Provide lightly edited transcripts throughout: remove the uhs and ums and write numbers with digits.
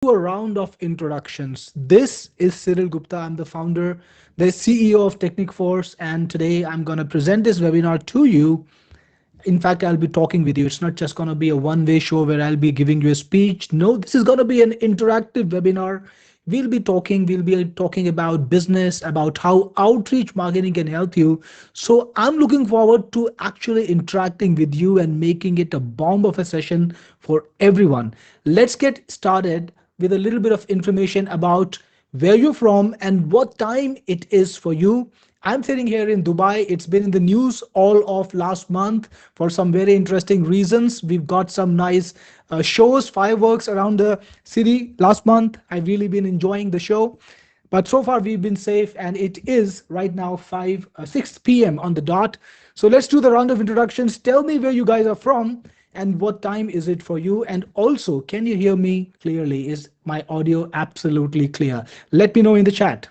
A round of introductions. This is Cyril Gupta. I'm the founder, the CEO of Teknikforce, and today I'm going to present this webinar to you. In fact, I'll be talking with you. It's not just going to be a one-way show where I'll be giving you a speech. No, this is going to be an interactive webinar. We'll be talking about business, about how outreach marketing can help you. So I'm looking forward to actually interacting with you and making it a bomb of a session for everyone. Let's get started with a little bit of information about where you're from and what time it is for you. I'm sitting here in Dubai. It's been in the news all of last month for some very interesting reasons. We've got some nice shows, fireworks around the city last month. I've really been enjoying the show. But so far we've been safe, and it is right now 6 p.m. on the dot. So let's do the round of introductions. Tell me where you guys are from and what time is it for you? And also, can you hear me clearly? Is my audio absolutely clear? Let me know in the chat.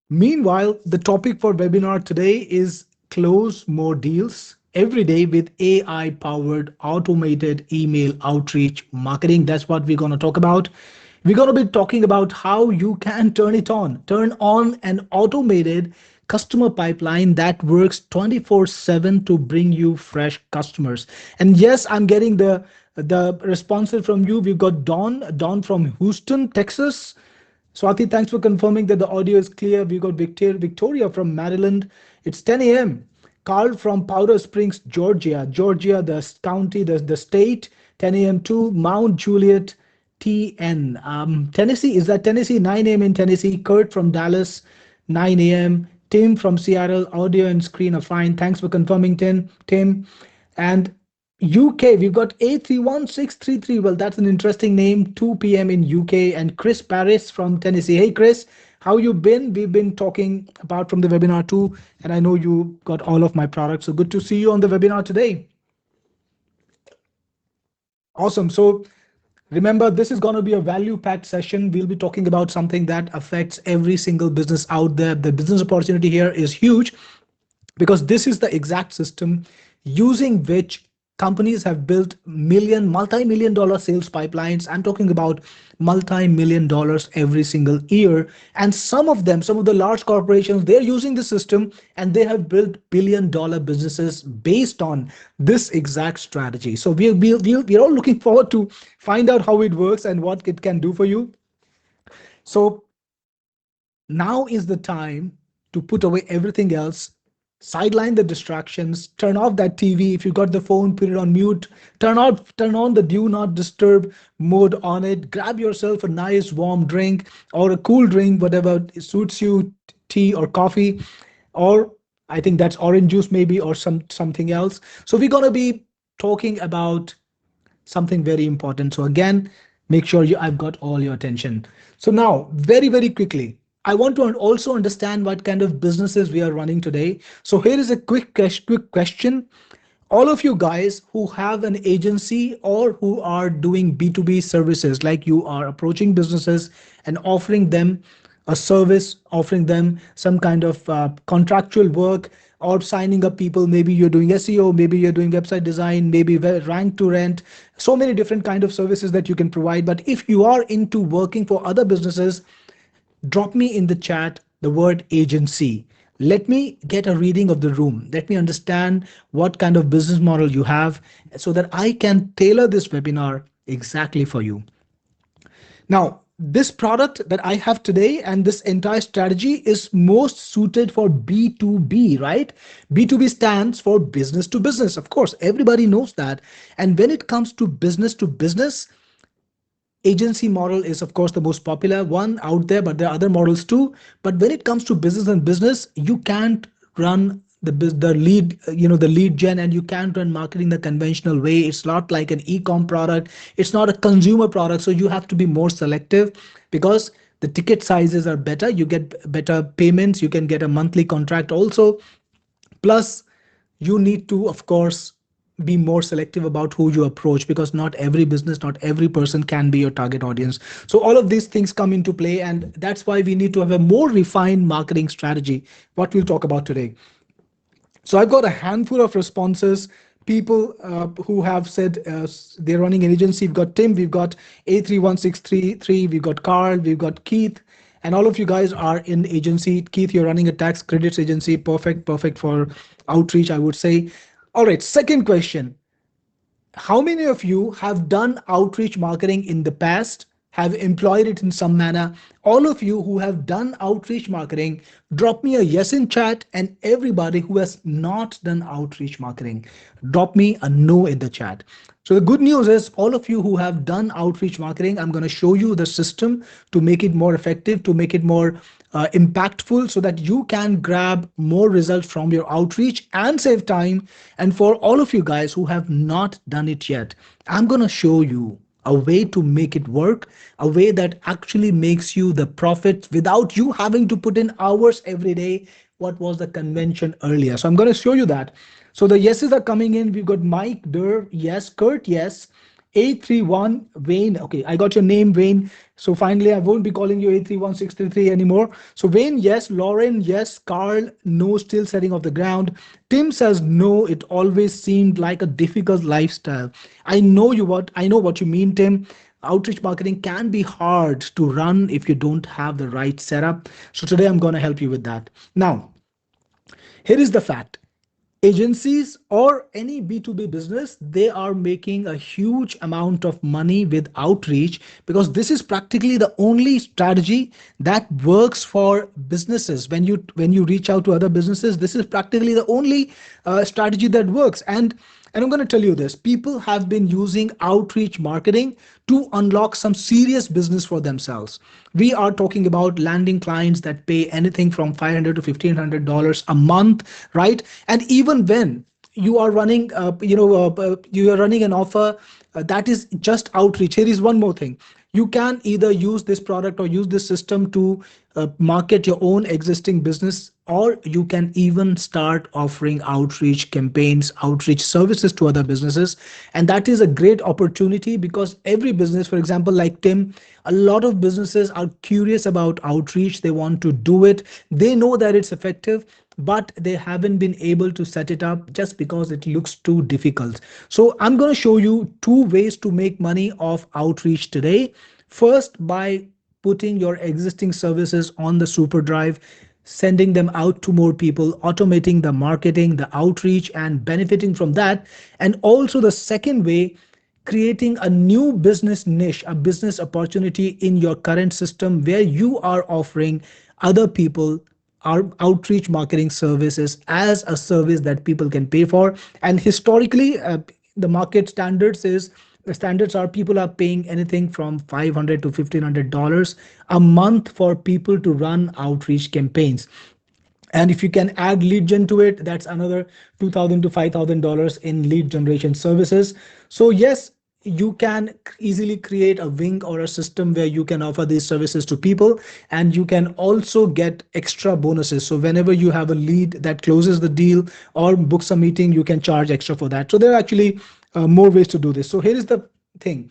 Meanwhile, the topic for webinar today is close more deals every day with AI powered automated email outreach marketing. That's what we're going to talk about. We're going to be talking about how you can turn on an automated customer pipeline that works 24/7 to bring you fresh customers. And yes, I'm getting the responses from you. We've got Dawn from Houston, Texas. Swati, thanks for confirming that the audio is clear. We got Victoria from Maryland. It's 10 a.m. Carl from Powder Springs, Georgia, the county, the state, 10 a.m. too. Mount Juliet, TN. Tennessee, is that Tennessee? 9 a.m. in Tennessee. Kurt from Dallas, 9 a.m. Tim from Seattle, audio and screen are fine. Thanks for confirming, Tim. And UK, we've got A31633. Well, that's an interesting name. 2 p.m. in UK. And Chris Paris from Tennessee. Hey, Chris, how you been? We've been talking about from the webinar too, and I know you got all of my products. So good to see you on the webinar today. Awesome. So remember, this is going to be a value-packed session. We'll be talking about something that affects every single business out there. The business opportunity here is huge because this is the exact system using which companies have built multi-million dollar sales pipelines. I'm talking about multi-million dollars every single year. And some of the large corporations, they're using the system and they have built billion-dollar businesses based on this exact strategy. So we're all looking forward to find out how it works and what it can do for you. So now is the time to put away everything else. Sideline the distractions, turn off that TV. If you got the phone, put it on mute, turn on the do not disturb mode on it. Grab yourself a nice warm drink or a cool drink, whatever suits you, tea or coffee, or I think that's orange juice maybe, or something else. So we're going to be talking about something very important. So again, make sure I've got all your attention. So now, very quickly, I want to also understand what kind of businesses we are running today. So here is a quick question. All of you guys who have an agency or who are doing B2B services, like you are approaching businesses and offering them a service, offering them some kind of contractual work, or signing up people. Maybe you're doing SEO, maybe you're doing website design, maybe rank to rent, so many different kind of services that you can provide. But if you are into working for other businesses, drop me in the chat the word agency. Let me get a reading of the room. Let me understand what kind of business model you have so that I can tailor this webinar exactly for you. Now, this product that I have today and this entire strategy is most suited for B2B, right? B2B stands for business to business. Of course, everybody knows that. And when it comes to business, agency model is of course the most popular one out there, but there are other models too. But when it comes to business and business, you can't run the lead gen, and you can't run marketing the conventional way. It's not like an e-com product. It's not a consumer product. So you have to be more selective because the ticket sizes are better. You get better payments. You can get a monthly contract also. Plus, you need to, of course, be more selective about who you approach, because not every business, not every person can be your target audience. So all of these things come into play, and that's why we need to have a more refined marketing strategy, what we'll talk about today. So I've got a handful of responses. people who have said they're running an agency. We've got Tim, we've got A31633, we've got Carl, we've got Keith, and all of you guys are in agency. Keith, you're running a tax credits agency. Perfect, perfect for outreach, I would say. All right, second question. How many of you have done outreach marketing in the past, have employed it in some manner? All of you who have done outreach marketing, drop me a yes in chat. And everybody who has not done outreach marketing, drop me a no in the chat. So the good news is all of you who have done outreach marketing, I'm going to show you the system to make it more effective, to make it more impactful, so that you can grab more results from your outreach and save time. And for all of you guys who have not done it yet, I'm going to show you a way to make it work, a way that actually makes you the profit without you having to put in hours every day. What was the convention earlier? So I'm going to show you that. So the yeses are coming in. We've got Mike, Dur, yes, Kurt, yes. 831 Wayne. Okay, I got your name, Wayne. So finally, I won't be calling you 831633 anymore. So Wayne, yes. Lauren, yes. Carl, no, still setting off the ground. Tim says no, it always seemed like a difficult lifestyle. I know what you mean, Tim. Outreach marketing can be hard to run if you don't have the right setup. So today I'm going to help you with that. Now, here is the fact. Agencies or any B2B business, they are making a huge amount of money with outreach, because this is practically the only strategy that works for businesses. When you reach out to other businesses, this is practically the only strategy that works. And I'm going to tell you this, people have been using outreach marketing to unlock some serious business for themselves. We are talking about landing clients that pay anything from $500 to $1,500 a month, right? And even when you are running, you are running an offer that is just outreach. Here is one more thing. You can either use this product or use this system to market your own existing business, or you can even start offering outreach campaigns, outreach services to other businesses. And that is a great opportunity, because every business, for example, like Tim, a lot of businesses are curious about outreach. They want to do it. They know that it's effective, but they haven't been able to set it up just because it looks too difficult. So I'm going to show you two ways to make money off outreach today. First, by putting your existing services on the super drive, sending them out to more people, automating the marketing, the outreach, and benefiting from that. And also the second way, creating a new business niche, a business opportunity in your current system where you are offering other people our outreach marketing services as a service that people can pay for. And historically, the market standards is the standards are people are paying anything from $500 to $1,500 a month for people to run outreach campaigns. And if you can add lead gen to it, that's another $2,000 to $5,000 in lead generation services. So yes, you can easily create a wing or a system where you can offer these services to people, and you can also get extra bonuses. So whenever you have a lead that closes the deal or books a meeting, you can charge extra for that. So there are actually more ways to do this. So here is the thing.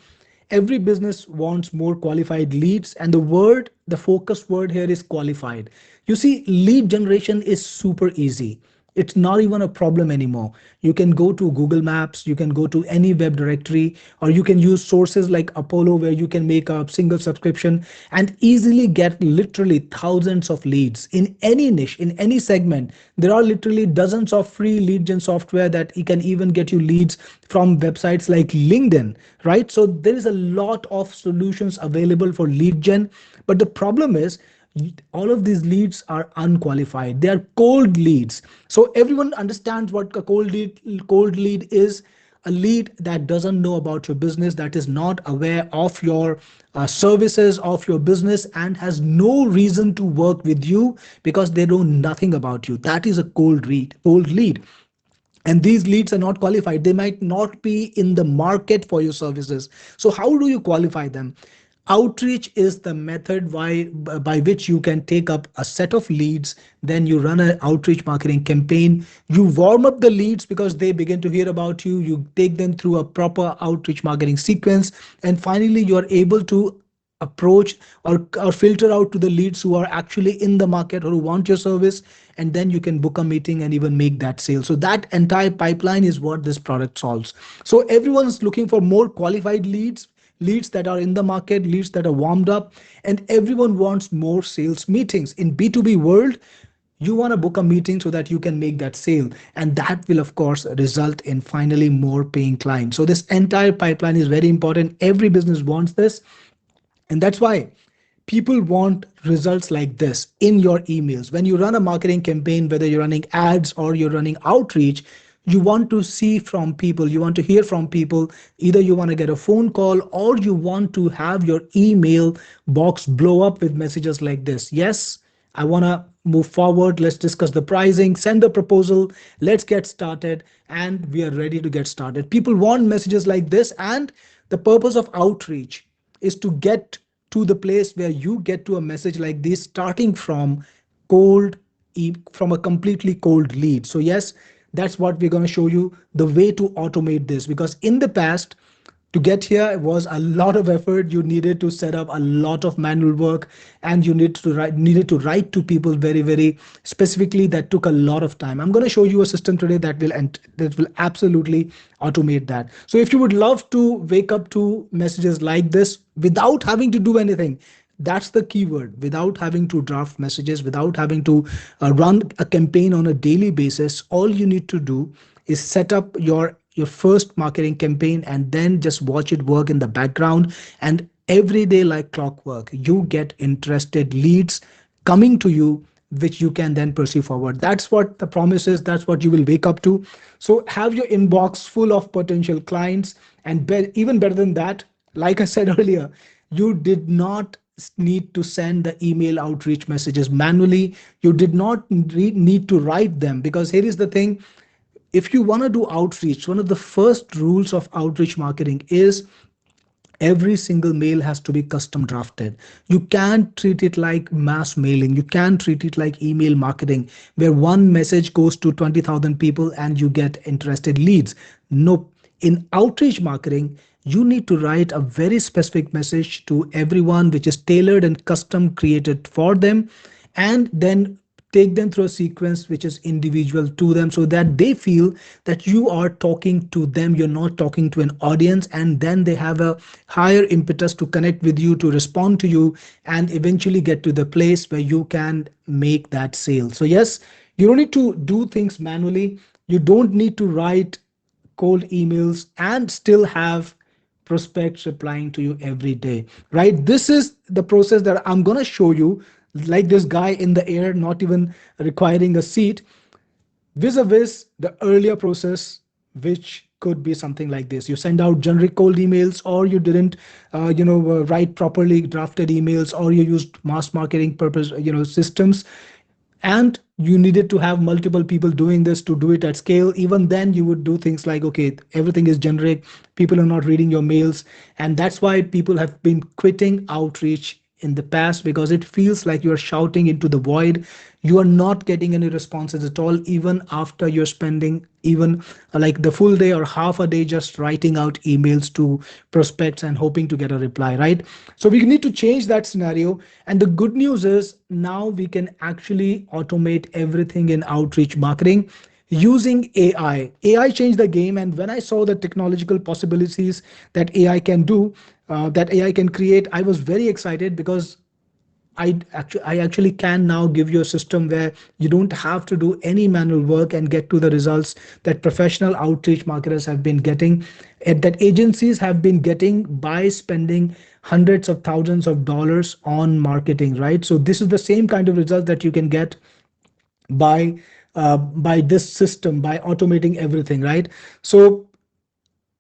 Every business wants more qualified leads, and the focus word here is qualified. You see, lead generation is super easy. It's not even a problem anymore. You can go to Google Maps, you can go to any web directory, or you can use sources like Apollo, where you can make a single subscription and easily get literally thousands of leads in any niche, in any segment. There are literally dozens of free lead gen software that you can even get you leads from websites like LinkedIn, right? So there is a lot of solutions available for lead gen. But the problem is, all of these leads are unqualified. They are cold leads. So everyone understands what a cold lead is. A lead that doesn't know about your business, that is not aware of your services of your business, and has no reason to work with you because they know nothing about you. That is a cold lead. And these leads are not qualified. They might not be in the market for your services. So how do you qualify them? Outreach is the method by which you can take up a set of leads, then you run an outreach marketing campaign. You warm up the leads because they begin to hear about you take them through a proper outreach marketing sequence, and finally you are able to approach or filter out to the leads who are actually in the market or who want your service, and then you can book a meeting and even make that sale. So that entire pipeline is what this product solves. So everyone's looking for more qualified leads, leads that are in the market, leads that are warmed up, and everyone wants more sales meetings. In B2B world, you want to book a meeting so that you can make that sale, and that will of course result in finally more paying clients. So this entire pipeline is very important. Every business wants this, and that's why people want results like this in your emails. When you run a marketing campaign, whether you're running ads or you're running outreach, you want to see from people, you want to hear from people. Either you want to get a phone call or you want to have your email box blow up with messages like this. Yes, I want to move forward. Let's discuss the pricing, send the proposal, let's get started. And we are ready to get started. People want messages like this. And the purpose of outreach is to get to the place where you get to a message like this starting from cold, from a completely cold lead. So yes, that's what we're going to show you, the way to automate this, because in the past, to get here was a lot of effort. You needed to set up a lot of manual work, and you needed to write to people very specifically. That took a lot of time. I'm going to show you a system today that will absolutely automate that. So if you would love to wake up to messages like this without having to do anything, that's the keyword: without having to draft messages, without having to run a campaign on a daily basis. All you need to do is set up your first marketing campaign and then just watch it work in the background. And every day, like clockwork, you get interested leads coming to you, which you can then pursue forward. That's what the promise is. That's what you will wake up to. So have your inbox full of potential clients. And even better than that, like I said earlier, you did not need to send the email outreach messages manually. You did not need to write them, because here is the thing: if you want to do outreach, one of the first rules of outreach marketing is every single mail has to be custom drafted. You can't treat it like mass mailing. You can't treat it like email marketing, where one message goes to 20,000 people and you get interested leads. Nope. In outreach marketing, you need to write a very specific message to everyone, which is tailored and custom created for them, and then take them through a sequence which is individual to them, so that they feel that you are talking to them, you're not talking to an audience. And then they have a higher impetus to connect with you, to respond to you, and eventually get to the place where you can make that sale. So yes, you don't need to do things manually. You don't need to write cold emails and still have prospects replying to you every day, right? This is the process that I'm going to show you, like this guy in the air, not even requiring a seat, vis-a-vis the earlier process, which could be something like this: you send out generic cold emails, or you didn't write properly drafted emails, or you used mass marketing purpose systems, and you needed to have multiple people doing this to do it at scale. Even then, you would do things like, okay, everything is generic, people are not reading your mails. And that's why people have been quitting outreach in the past, because it feels like you're shouting into the void. You are not getting any responses at all, even after you're spending even like the full day or half a day just writing out emails to prospects and hoping to get a reply, right? So we need to change that scenario. And the good news is now we can actually automate everything in outreach marketing using AI. AI changed the game. And when I saw the technological possibilities that AI can do, that AI can create, I was very excited, because I actually can now give you a system where you don't have to do any manual work and get to the results that professional outreach marketers have been getting, and that agencies have been getting by spending hundreds of thousands of dollars on marketing, right? So this is the same kind of result that you can get by this system, by automating everything, right? So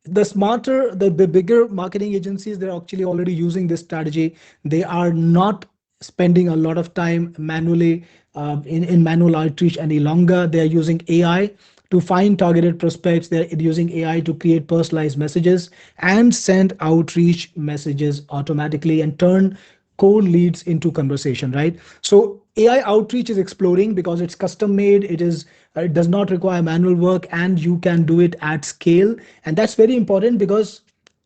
the smarter, the bigger marketing agencies, they're actually already using this strategy. They are not spending a lot of time manually in manual outreach any longer. They're using AI to find targeted prospects. They're using AI to create personalized messages and send outreach messages automatically and turn cold leads into conversation, right? So AI outreach is exploding because it's custom made. It does not require manual work, and you can do it at scale. And that's very important, because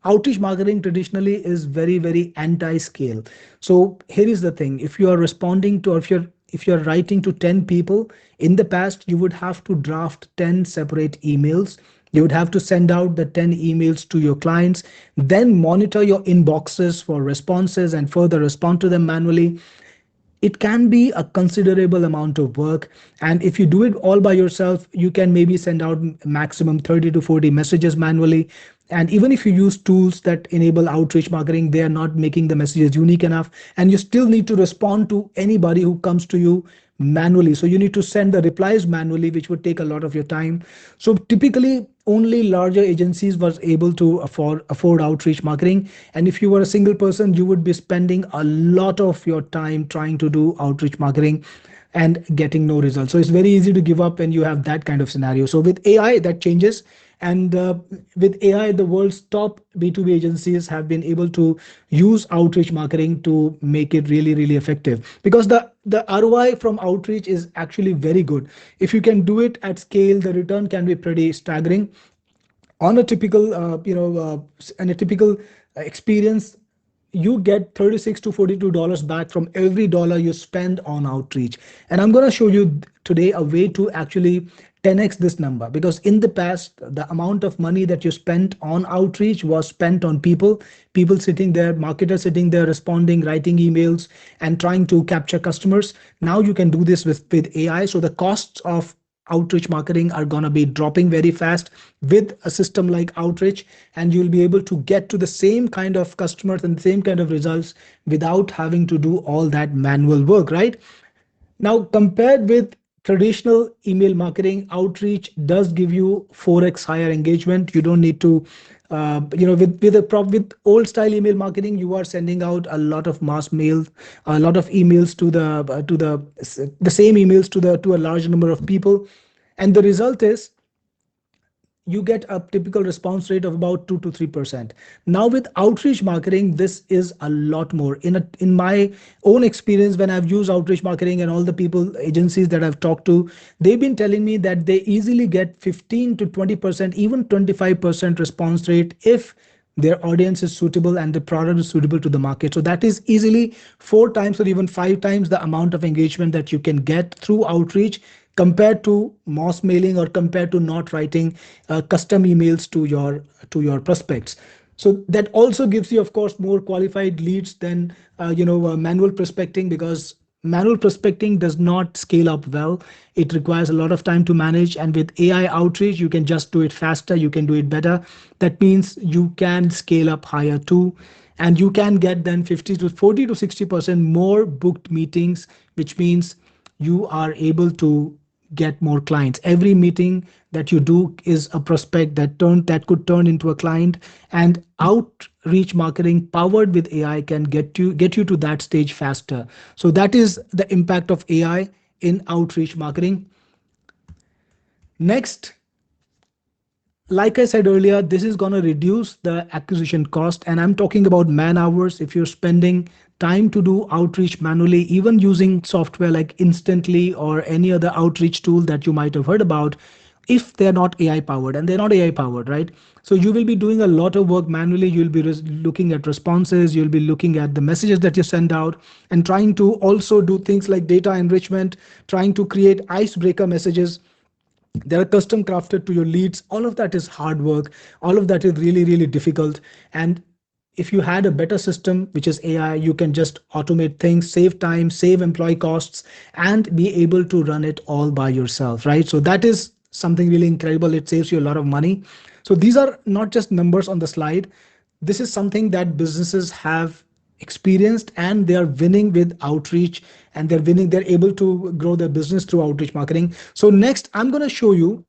Outreach marketing traditionally is very, very anti-scale. So here is the thing: if you are responding to, or if you're writing to 10 people, in the past you would have to draft 10 separate emails. You would have to send out the 10 emails to your clients, then monitor your inboxes for responses and further respond to them manually. It can be a considerable amount of work, and if you do it all by yourself, you can maybe send out maximum 30 to 40 messages manually. And even if you use tools that enable outreach marketing, they are not making the messages unique enough, and you still need to respond to anybody who comes to you manually. So you need to send the replies manually, which would take a lot of your time. So typically only larger agencies was able to afford outreach marketing. And if you were a single person, you would be spending a lot of your time trying to do outreach marketing and getting no results. So it's very easy to give up when you have that kind of scenario. So with AI, that changes. And with AI, the world's top B2B agencies have been able to use outreach marketing to make it really, really effective, because the ROI from outreach is actually very good. If you can do it at scale, the return can be pretty staggering. On a typical and a typical experience, you get 36 to $42 back from every dollar you spend on outreach. And I'm going to show you today a way to actually 10x this number, because in the past the amount of money that you spent on outreach was spent on people sitting there, marketers sitting there responding, writing emails, and trying to capture customers. Now you can do this with AI. So the costs of outreach marketing are going to be dropping very fast with a system like Outreach, and you'll be able to get to the same kind of customers and the same kind of results without having to do all that manual work, right? Now, compared with traditional email marketing, outreach does give you 4x higher engagement. You don't need to, with old style email marketing, you are sending out a lot of mass mail, a lot of emails to the same emails to a large number of people, and the result is you get a typical response rate of about 2 to 3%. Now with outreach marketing, this is a lot more. In my own experience, when I've used outreach marketing, and all the people agencies that I've talked to, they've been telling me that they easily get 15 to 20%, even 25% response rate if their audience is suitable and the product is suitable to the market. So that is easily 4 times or even 5 times the amount of engagement that you can get through outreach, compared to mass mailing, or compared to not writing custom emails to your prospects. So that also gives you, of course, more qualified leads than manual prospecting, because manual prospecting does not scale up well. It requires a lot of time to manage, and with AI outreach, you can just do it faster, you can do it better. That means you can scale up higher too, and you can get then 50 to 40 to 60% more booked meetings, which means you are able to get more clients. Every meeting that you do is a prospect that could turn into a client. And outreach marketing powered with AI can get you to that stage faster. So that is the impact of AI in outreach marketing. Next, like I said earlier, this is going to reduce the acquisition cost. And I'm talking about man hours. If you're spending time to do outreach manually, even using software like Instantly or any other outreach tool that you might have heard about, if they're not AI powered, and they're not AI powered, right? So you will be doing a lot of work manually. You'll be looking at responses, you'll be looking at the messages that you send out, and trying to also do things like data enrichment, trying to create icebreaker messages that are custom crafted to your leads. All of that is hard work, all of that is really, really difficult. And if you had a better system, which is AI, you can just automate things, save time, save employee costs, and be able to run it all by yourself, right? So that is something really incredible. It saves you a lot of money. So these are not just numbers on the slide. This is something that businesses have experienced, and they are winning with outreach, and they're able to grow their business through outreach marketing. So next, I'm going to show you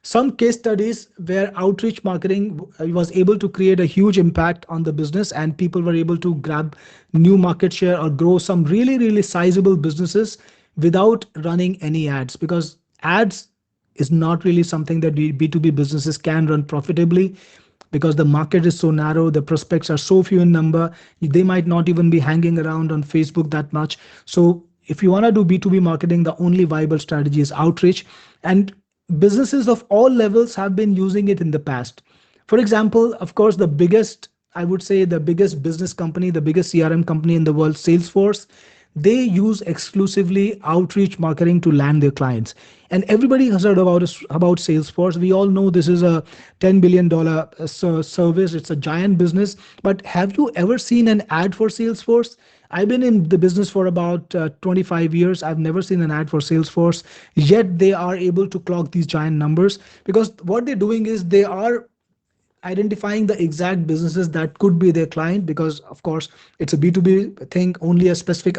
some case studies where outreach marketing was able to create a huge impact on the business, and people were able to grab new market share or grow some really, really sizable businesses without running any ads, because ads is not really something that B2B businesses can run profitably, because the market is so narrow, the prospects are so few in number, they might not even be hanging around on Facebook that much. So if you want to do B2B marketing, the only viable strategy is outreach. And businesses of all levels have been using it in the past. For example, of course, the biggest, I would say the biggest business company, the biggest CRM company in the world, Salesforce, they use exclusively outreach marketing to land their clients. And everybody has heard about Salesforce. We all know this is a $10 billion service. It's a giant business. But have you ever seen an ad for Salesforce? I've been in the business for about 25 years. I've never seen an ad for Salesforce, yet they are able to clock these giant numbers because what they're doing is they are identifying the exact businesses that could be their client, because of course it's a B2B thing. Only a specific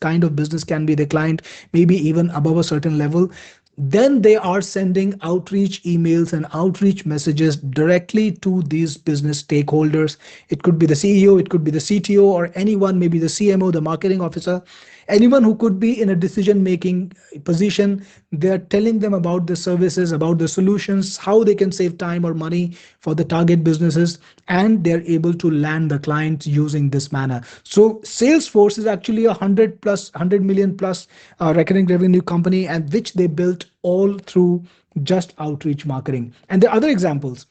kind of business can be their client, maybe even above a certain level. Then they are sending outreach emails and outreach messages directly to these business stakeholders. It could be the CEO, it could be the CTO, or anyone, maybe the CMO, the marketing officer, anyone who could be in a decision making position. They're telling them about the services, about the solutions, how they can save time or money for the target businesses, and they're able to land the clients using this manner. So Salesforce is actually 100 million plus recurring revenue company, and which they built all through just outreach marketing. And there are other examples.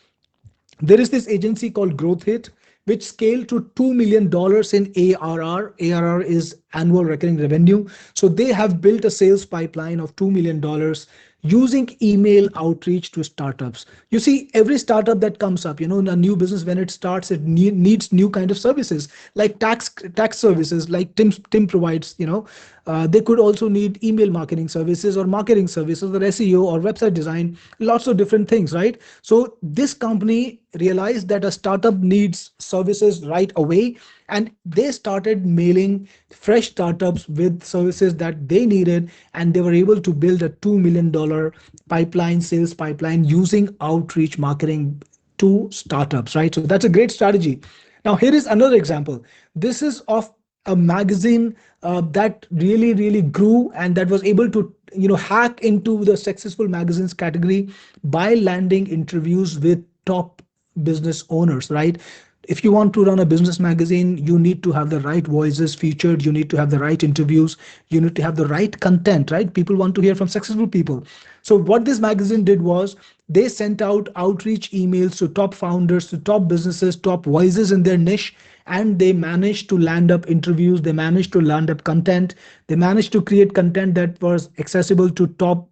There is this agency called Growth Hit, which scaled to $2 million in ARR. ARR is annual recurring revenue. So they have built a sales pipeline of $2 million using email outreach to startups. You see, every startup that comes up, in a new business, when it starts, it needs new kind of services, like tax services, like Tim provides. They could also need email marketing services or marketing services or SEO or website design, lots of different things, right? So this company realized that a startup needs services right away, and they started mailing fresh startups with services that they needed, and they were able to build a $2 million pipeline, sales pipeline, using outreach marketing to startups, right? So that's a great strategy. Now here is another example. This is of a magazine that really grew, and that was able to hack into the successful magazines category by landing interviews with top business owners, right? If you want to run a business magazine, you need to have the right voices featured, you need to have the right interviews, you need to have the right content, right? People want to hear from successful people. So what this magazine did was they sent out outreach emails to top founders, to top businesses, top voices in their niche, and they managed to land up interviews, they managed to land up content, they managed to create content that was accessible to top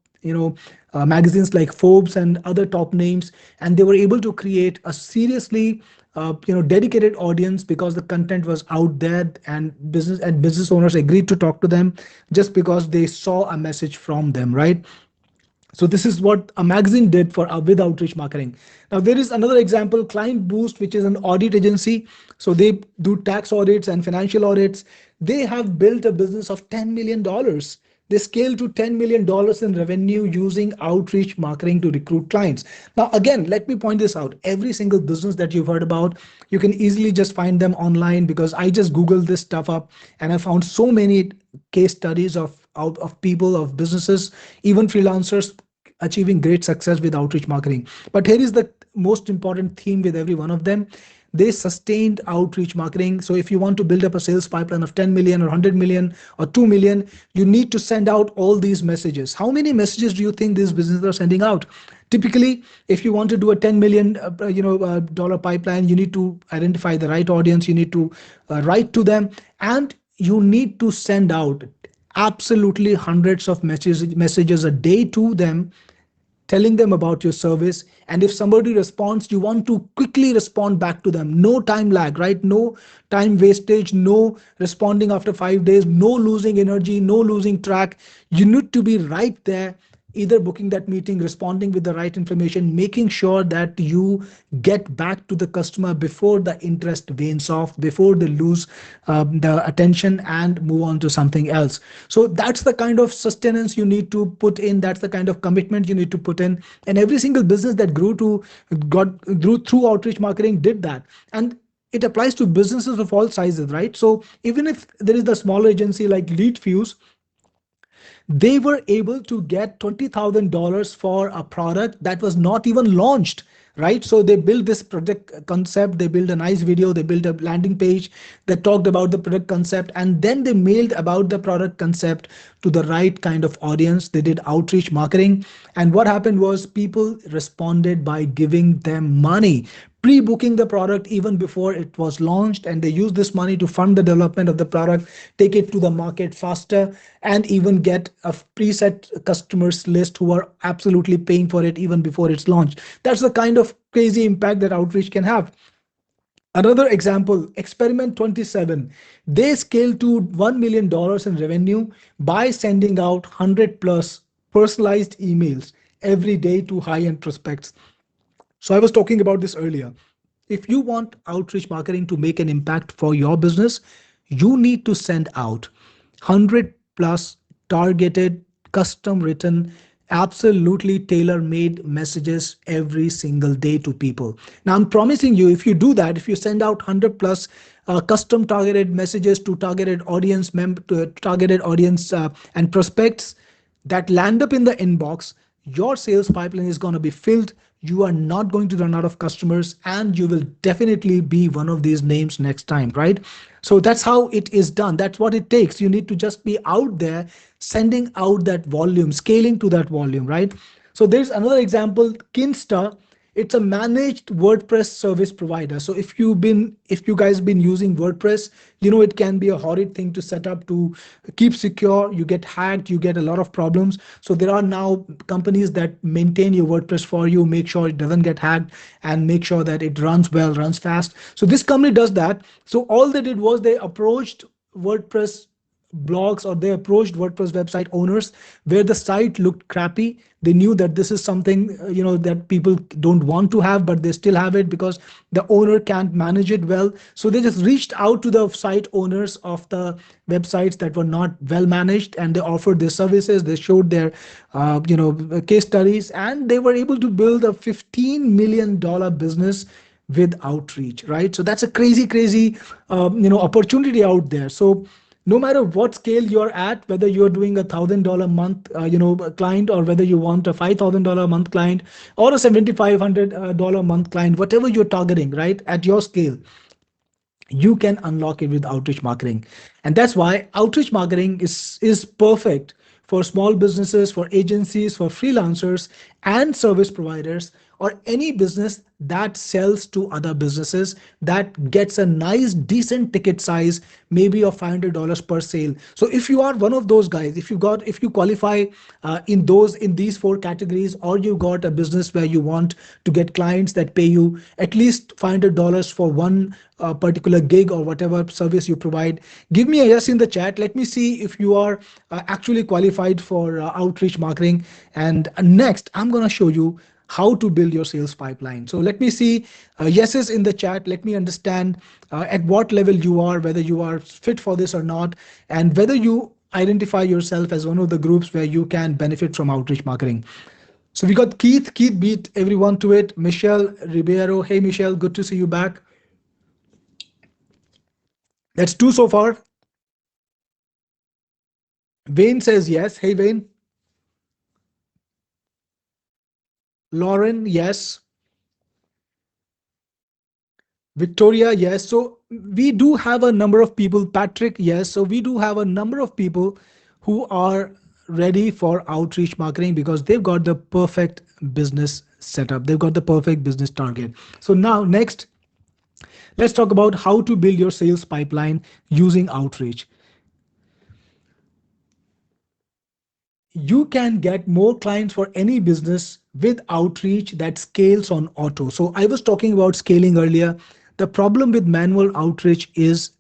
magazines like Forbes and other top names, and they were able to create a seriously dedicated audience because the content was out there, and business owners agreed to talk to them just because they saw a message from them, right? So this is what a magazine did for with outreach marketing. Now there is another example, Client Boost, which is an audit agency. So they do tax audits and financial audits. They have built a business of $10 million. They scaled to $10 million in revenue using outreach marketing to recruit clients. Now again, let me point this out. Every single business that you've heard about, you can easily just find them online, because I just googled this stuff up and I found so many case studies of people, of businesses, even freelancers achieving great success with outreach marketing. But here is the most important theme with every one of them. They sustained outreach marketing. So if you want to build up a sales pipeline of 10 million or 100 million or 2 million, you need to send out all these messages. How many messages do you think these businesses are sending out? Typically, if you want to do a 10 million dollar pipeline, you need to identify the right audience, you need to write to them, and you need to send out absolutely hundreds of messages a day to them, telling them about your service. And if somebody responds, you want to quickly respond back to them. No time lag, right? No time wastage, no responding after 5 days, no losing energy, no losing track. You need to be right there, either booking that meeting, responding with the right information, making sure that you get back to the customer before the interest wanes off, before they lose the attention and move on to something else. So that's the kind of sustenance you need to put in. That's the kind of commitment you need to put in. And every single business that grew through outreach marketing did that. And it applies to businesses of all sizes, right? So even if there is the smaller agency like LeadFuse, they were able to get $20,000 for a product that was not even launched. right? So they build this product concept, they build a nice video, they build a landing page that talked about the product concept, and then they mailed about the product concept to the right kind of audience. They did outreach marketing, and what happened was people responded by giving them money, pre-booking the product even before it was launched, and they used this money to fund the development of the product, take it to the market faster, and even get a preset customers list who are absolutely paying for it even before it's launched. That's the kind of crazy impact that outreach can have. Another example, Experiment 27. They scaled to $1 million in revenue by sending out 100 plus personalized emails every day to high end prospects. So I was talking about this earlier. If you want outreach marketing to make an impact for your business, you need to send out 100 plus targeted, custom written, absolutely tailor made messages every single day to people. Now, I'm promising you, if you do that, if you send out 100 plus custom targeted messages to targeted audience and prospects that land up in the inbox, your sales pipeline is going to be filled. You are not going to run out of customers, and you will definitely be one of these names next time, right? So that's how it is done. That's what it takes. You need to just be out there sending out that volume, scaling to that volume, right? So there's another example, Kinsta. It's a managed WordPress service provider. So if you guys been using WordPress, you know it can be a horrid thing to set up to keep secure. You get hacked, you get a lot of problems. So there are now companies that maintain your WordPress for you, make sure it doesn't get hacked, and make sure that it runs well, runs fast. So this company does that. So all they did was they approached WordPress blogs, or they approached WordPress website owners where the site looked crappy. They knew that this is something that people don't want to have, but they still have it because the owner can't manage it well. So they just reached out to the site owners of the websites that were not well managed, and they offered their services. They showed their case studies, and they were able to build a $15 million business with outreach, right? So that's a crazy opportunity out there. So no matter what scale you're at, whether you're doing $1,000 a month client, or whether you want a $5,000 a month client or a $7,500 a month client, whatever you're targeting, right, at your scale, you can unlock it with outreach marketing. And that's why outreach marketing is perfect for small businesses, for agencies, for freelancers and service providers, or any business that sells to other businesses, that gets a nice decent ticket size, maybe of $500 per sale. So if you are one of those guys, if you qualify in these four categories, or you got a business where you want to get clients that pay you at least $500 for one particular gig or whatever service you provide, give me a yes in the chat. Let me see if you are actually qualified for outreach marketing. And next, I'm going to show you how to build your sales pipeline. So let me see yeses in the chat. Let me understand at what level you are, whether you are fit for this or not, and whether you identify yourself as one of the groups where you can benefit from outreach marketing. So we got Keith. Keith beat everyone to it. Michelle Ribeiro. Hey, Michelle, good to see you back. That's two so far. Wayne says yes. Hey, Wayne. Lauren, yes. Victoria, yes. So we do have a number of people. Patrick, yes. So we do have a number of people who are ready for outreach marketing because they've got the perfect business setup. They've got the perfect business target. So now, next, let's talk about how to build your sales pipeline using outreach. You can get more clients for any business with outreach that scales on auto. So I was talking about scaling earlier. The problem with manual outreach is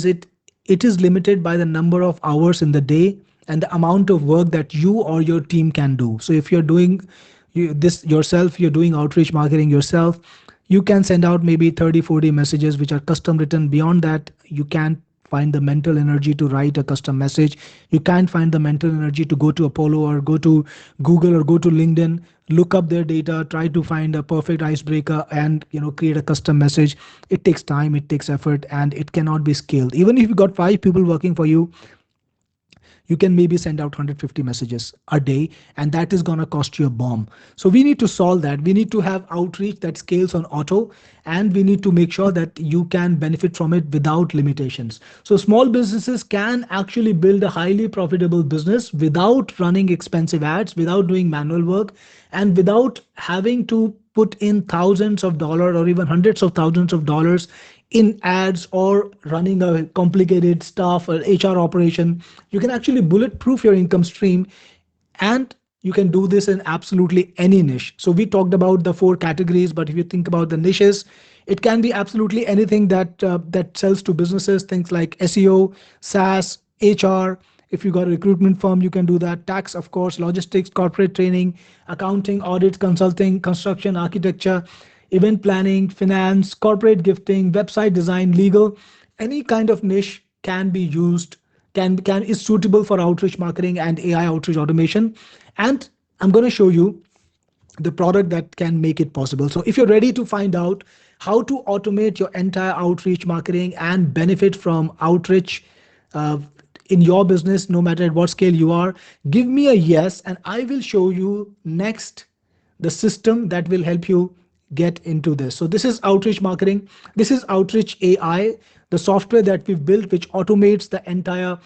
it is limited by the number of hours in the day and the amount of work that you or your team can do. So if you're doing this yourself, you're doing outreach marketing yourself, you can send out maybe 30-40 messages which are custom written. Beyond that, you can't find the mental energy to write a custom message. You can't find the mental energy to go to Apollo or go to Google or go to LinkedIn, look up their data, try to find a perfect icebreaker, and create a custom message. It takes time, it takes effort, and it cannot be scaled. Even if you got 5 people working for you, you can maybe send out 150 messages a day, and that is going to cost you a bomb. So we need to solve that. We need to have outreach that scales on auto, and we need to make sure that you can benefit from it without limitations. So small businesses can actually build a highly profitable business without running expensive ads, without doing manual work, and without having to put in thousands of dollars or even hundreds of thousands of dollars in ads or running a complicated staff or HR operation. You can actually bulletproof your income stream, and you can do this in absolutely any niche. So we talked about the four categories, but if you think about the niches, it can be absolutely anything that sells to businesses. Things like SEO, SaaS, HR. If you got a recruitment firm, you can do that. Tax, of course, logistics, corporate training, accounting, audit, consulting, construction, architecture, event planning, finance, corporate gifting, website design, legal. Any kind of niche can be used, can is suitable for outreach marketing and AI outreach automation. And I'm going to show you the product that can make it possible. So if you're ready to find out how to automate your entire outreach marketing and benefit from outreach uh, in your business, no matter at what scale you are, give me a yes, and I will show you next the system that will help you get into this. So this is outreach marketing. This is Outreach AI, the software that we've built, which automates the entire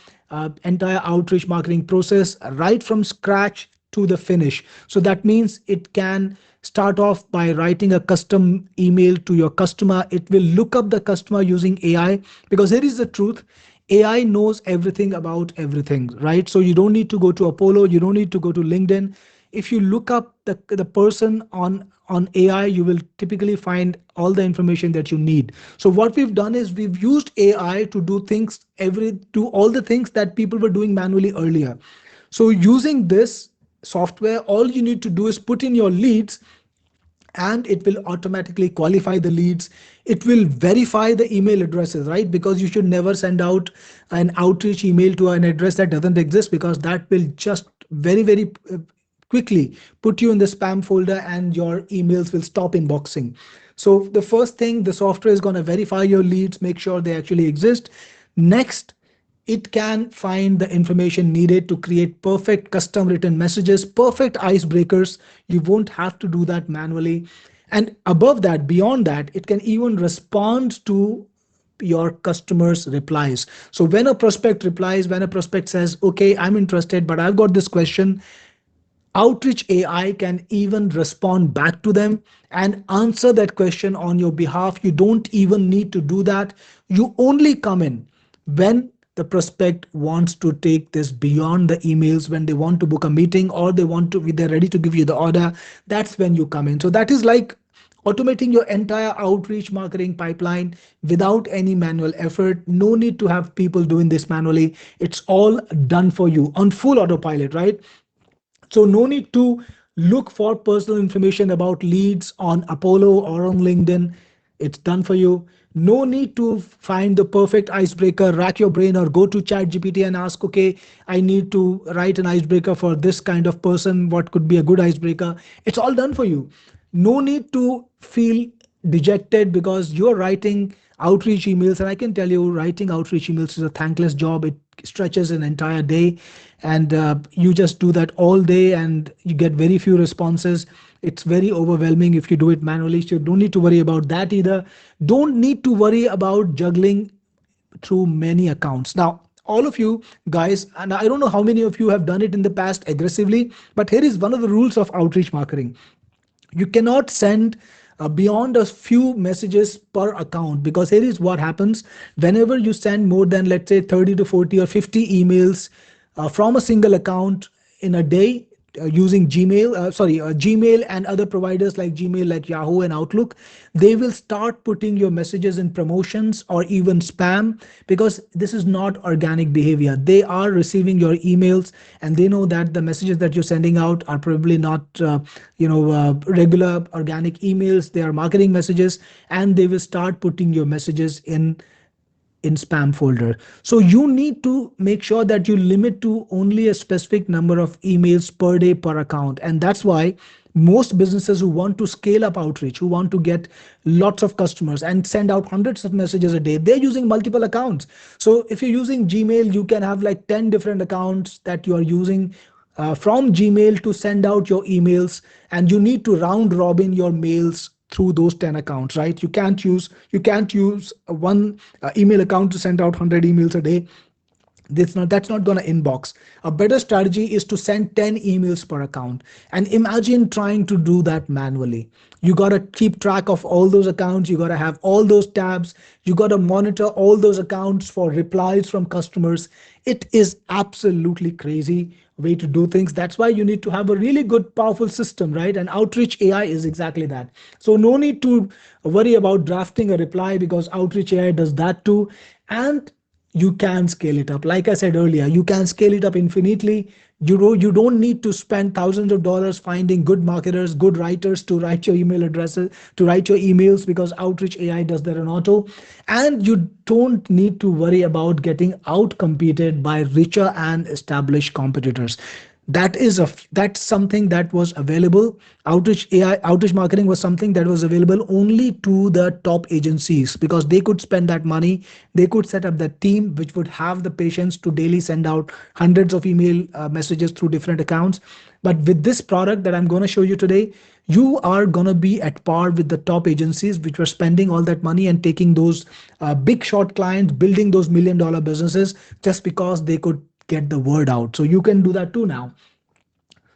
outreach marketing process right from scratch to the finish. So that means it can start off by writing a custom email to your customer. It will look up the customer using AI, because here is the truth. AI knows everything about everything, right? So you don't need to go to Apollo, you don't need to go to LinkedIn. If you look up the person on AI, you will typically find all the information that you need. So what we've done is we've used AI to do all the things that people were doing manually earlier. So using this software, all you need to do is put in your leads, and it will automatically qualify the leads. It will verify the email addresses, right? Because you should never send out an outreach email to an address that doesn't exist, because that will just very quickly put you in the spam folder and your emails will stop inboxing. So the first thing, the software is going to verify your leads, make sure they actually exist. Next, it can find the information needed to create perfect custom written messages, perfect icebreakers. You won't have to do that manually. And above that, beyond that, it can even respond to your customers' replies. So when a prospect replies, when a prospect says, okay, I'm interested, but I've got this question, Outreach AI can even respond back to them and answer that question on your behalf. You don't even need to do that. You only come in when the prospect wants to take this beyond the emails, when they want to book a meeting or they're ready to give you the order. That's when you come in. So that is like automating your entire outreach marketing pipeline without any manual effort. No need to have people doing this manually. It's all done for you on full autopilot, right? So no need to look for personal information about leads on Apollo or on LinkedIn. It's done for you. No need to find the perfect icebreaker, rack your brain, or go to ChatGPT and ask, okay, I need to write an icebreaker for this kind of person. What could be a good icebreaker? It's all done for you. No need to feel dejected because you're writing outreach emails. And I can tell you, writing outreach emails is a thankless job. It stretches an entire day, and you just do that all day and you get very few responses. It's very overwhelming if you do it manually. So you don't need to worry about that either. Don't need to worry about juggling through many accounts. Now, all of you guys, and I don't know how many of you have done it in the past aggressively, but here is one of the rules of outreach marketing. You cannot send beyond a few messages per account, because here is what happens. Whenever you send more than, let's say, 30 to 40 or 50 emails from a single account in a day, using Gmail and other providers like Gmail, like Yahoo and Outlook, they will start putting your messages in promotions or even spam, because this is not organic behavior. They are receiving your emails and they know that the messages that you're sending out are probably not, regular organic emails. They are marketing messages, and they will start putting your messages in in spam folder. So you need to make sure that you limit to only a specific number of emails per day per account. And that's why most businesses who want to scale up outreach, who want to get lots of customers and send out hundreds of messages a day, they're using multiple accounts. So if you're using Gmail, you can have like 10 different accounts that you are using from Gmail to send out your emails, and you need to round robin your mails through those 10 accounts, right? You can't use one email account to send out 100 emails a day. That's not going to inbox. A better strategy is to send 10 emails per account, and imagine trying to do that manually. You got to keep track of all those accounts, you got to have all those tabs, you got to monitor all those accounts for replies from customers. It is absolutely crazy way to do things. That's why you need to have a really good powerful system, right? And Outreach AI is exactly that. So no need to worry about drafting a reply, because Outreach AI does that too. And you can scale it up. Like I said earlier, you can scale it up infinitely. You don't need to spend thousands of dollars finding good marketers, good writers to write your email addresses, to write your emails, because Outreach AI does that on auto. And you don't need to worry about getting out competed by richer and established competitors. That's something that was available. Outreach marketing was something that was available only to the top agencies, because they could spend that money. They could set up that team which would have the patience to daily send out hundreds of email messages through different accounts. But with this product that I'm going to show you today, you are going to be at par with the top agencies which were spending all that money and taking those big shot clients, building those $1 million businesses just because they could get the word out. So you can do that too now.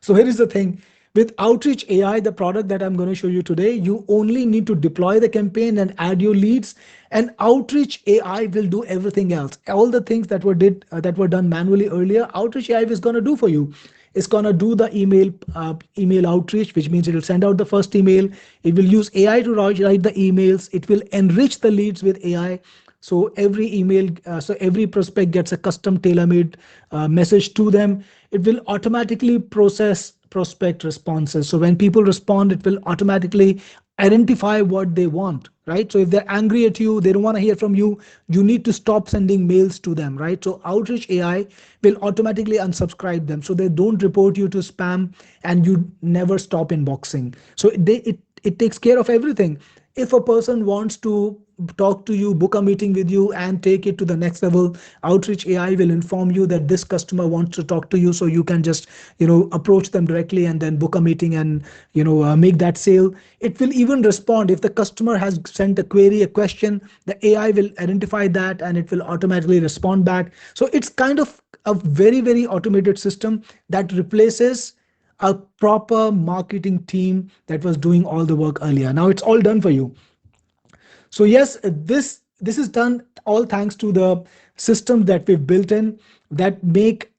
So here is the thing. With Outreach AI, the product that I'm going to show you today, you only need to deploy the campaign and add your leads, and Outreach AI will do everything else. All the things that were done manually earlier, Outreach AI is going to do for you. It's going to do the email outreach, which means it will send out the first email. It will use AI to write the emails. It will enrich the leads with AI. So every prospect gets a custom tailor-made message to them. It will automatically process prospect responses. So when people respond, it will automatically identify what they want, right? So if they're angry at you, they don't want to hear from you, you need to stop sending mails to them, right? So Outreach AI will automatically unsubscribe them so they don't report you to spam, and you never stop inboxing. So it takes care of everything. If a person wants to talk to you, book a meeting with you, and take it to the next level, Outreach AI will inform you that this customer wants to talk to you, so you can just approach them directly and then book a meeting and make that sale. It will even respond if the customer has sent a query, a question. The AI will identify that and it will automatically respond back. So it's kind of a very, very automated system that replaces a proper marketing team that was doing all the work earlier. Now it's all done for you. So yes, this is done all thanks to the systems that we've built in that make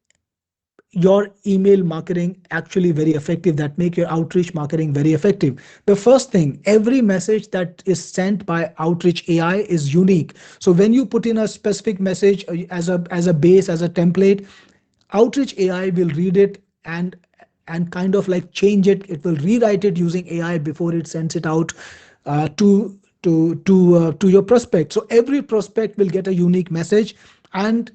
your email marketing actually very effective, that make your outreach marketing very effective. The first thing, every message that is sent by Outreach AI is unique. So when you put in a specific message as a base, as a template, Outreach AI will read it and kind of like change it. It will rewrite it using AI before it sends it out to your prospect. So every prospect will get a unique message, and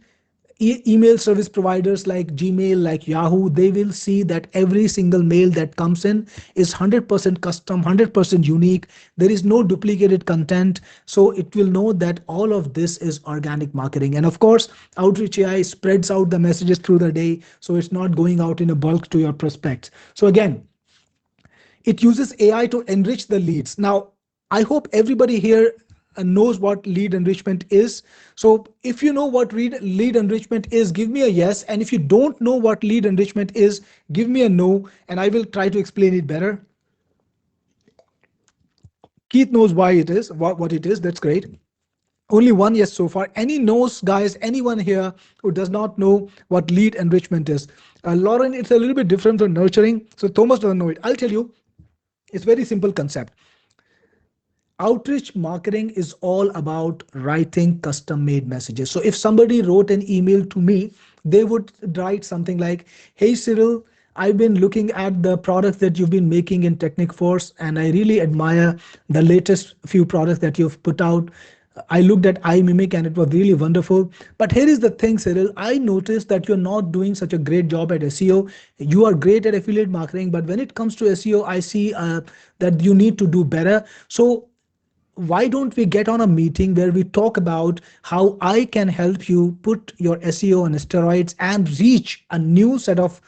email service providers like Gmail, like Yahoo, they will see that every single mail that comes in is 100% custom, 100% unique. There is no duplicated content. So it will know that all of this is organic marketing. And of course, Outreach AI spreads out the messages through the day. So it's not going out in a bulk to your prospects. So again, it uses AI to enrich the leads. Now, I hope everybody here knows what lead enrichment is. So if you know what lead enrichment is, give me a yes. And if you don't know what lead enrichment is, give me a no, and I will try to explain it better. Keith knows why it is, what it is. That's great. Only one yes so far. Any no's, guys? Anyone here who does not know what lead enrichment is? Lauren, it's a little bit different from nurturing. So Thomas doesn't know it. I'll tell you. It's very simple concept. Outreach marketing is all about writing custom made messages. So if somebody wrote an email to me, they would write something like, "Hey Cyril, I've been looking at the products that you've been making in Teknikforce, and I really admire the latest few products that you've put out. I looked at iMimic and it was really wonderful. But here is the thing, Cyril. I noticed that you're not doing such a great job at SEO. You are great at affiliate marketing, but when it comes to SEO, I see that you need to do better. So why don't we get on a meeting where we talk about how I can help you put your SEO on steroids and reach a new set of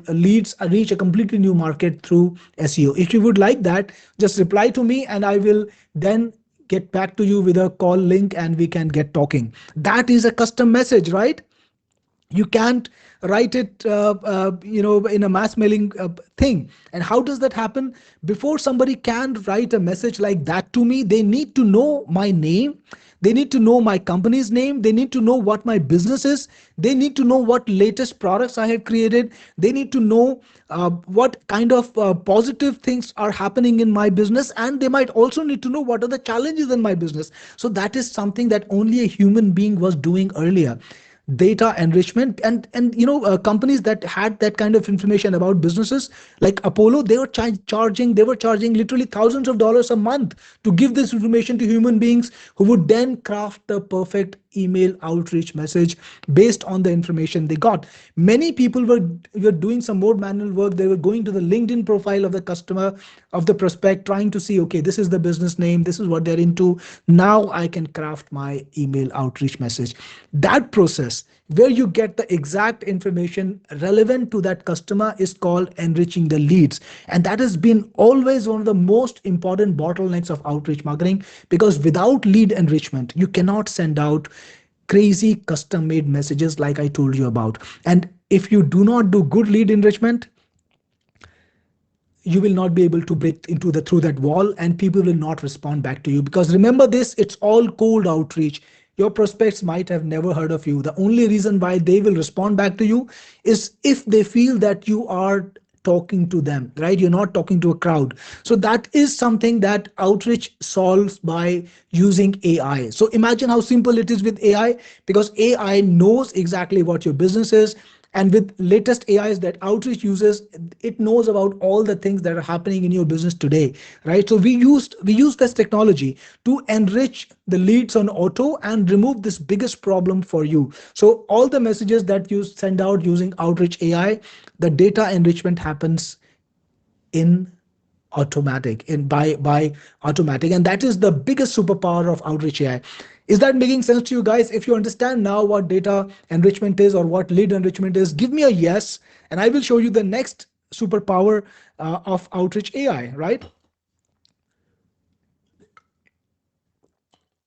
leads, reach a completely new market through SEO. If you would like that, just reply to me and I will then get back to you with a call link and we can get talking. That is a custom message, right? You can't write it in a mass mailing thing. And how does that happen? Before somebody can write a message like that to me, they need to know my name, they need to know my company's name, they need to know what my business is, they need to know what latest products I have created, they need to know what kind of positive things are happening in my business, and they might also need to know what are the challenges in my business. So that is something that only a human being was doing earlier. Data enrichment, and companies that had that kind of information about businesses like Apollo, they were charging literally thousands of dollars a month to give this information to human beings who would then craft the perfect email outreach message based on the information they got. Many people were doing some more manual work. They were going to the LinkedIn profile of the customer, of the prospect, trying to see, okay, this is the business name, this is what they're into, now I can craft my email outreach message. That process where you get the exact information relevant to that customer is called enriching the leads. And that has been always one of the most important bottlenecks of outreach marketing, because without lead enrichment, you cannot send out crazy custom made messages like I told you about. And if you do not do good lead enrichment, you will not be able to break into the through that wall, and people will not respond back to you. Because remember this, it's all cold outreach. Your prospects might have never heard of you. The only reason why they will respond back to you is if they feel that you are talking to them, right? You're not talking to a crowd. So that is something that outreach solves by using AI. So imagine how simple it is with AI, because AI knows exactly what your business is. And with latest AIs that Outreach uses, it knows about all the things that are happening in your business today, right? So we used this technology to enrich the leads on auto and remove this biggest problem for you. So all the messages that you send out using Outreach AI, the data enrichment happens in automatic, in by automatic, and that is the biggest superpower of Outreach AI. Is that making sense to you guys? If you understand now what data enrichment is or what lead enrichment is, give me a yes, and I will show you the next superpower of Outreach AI, right?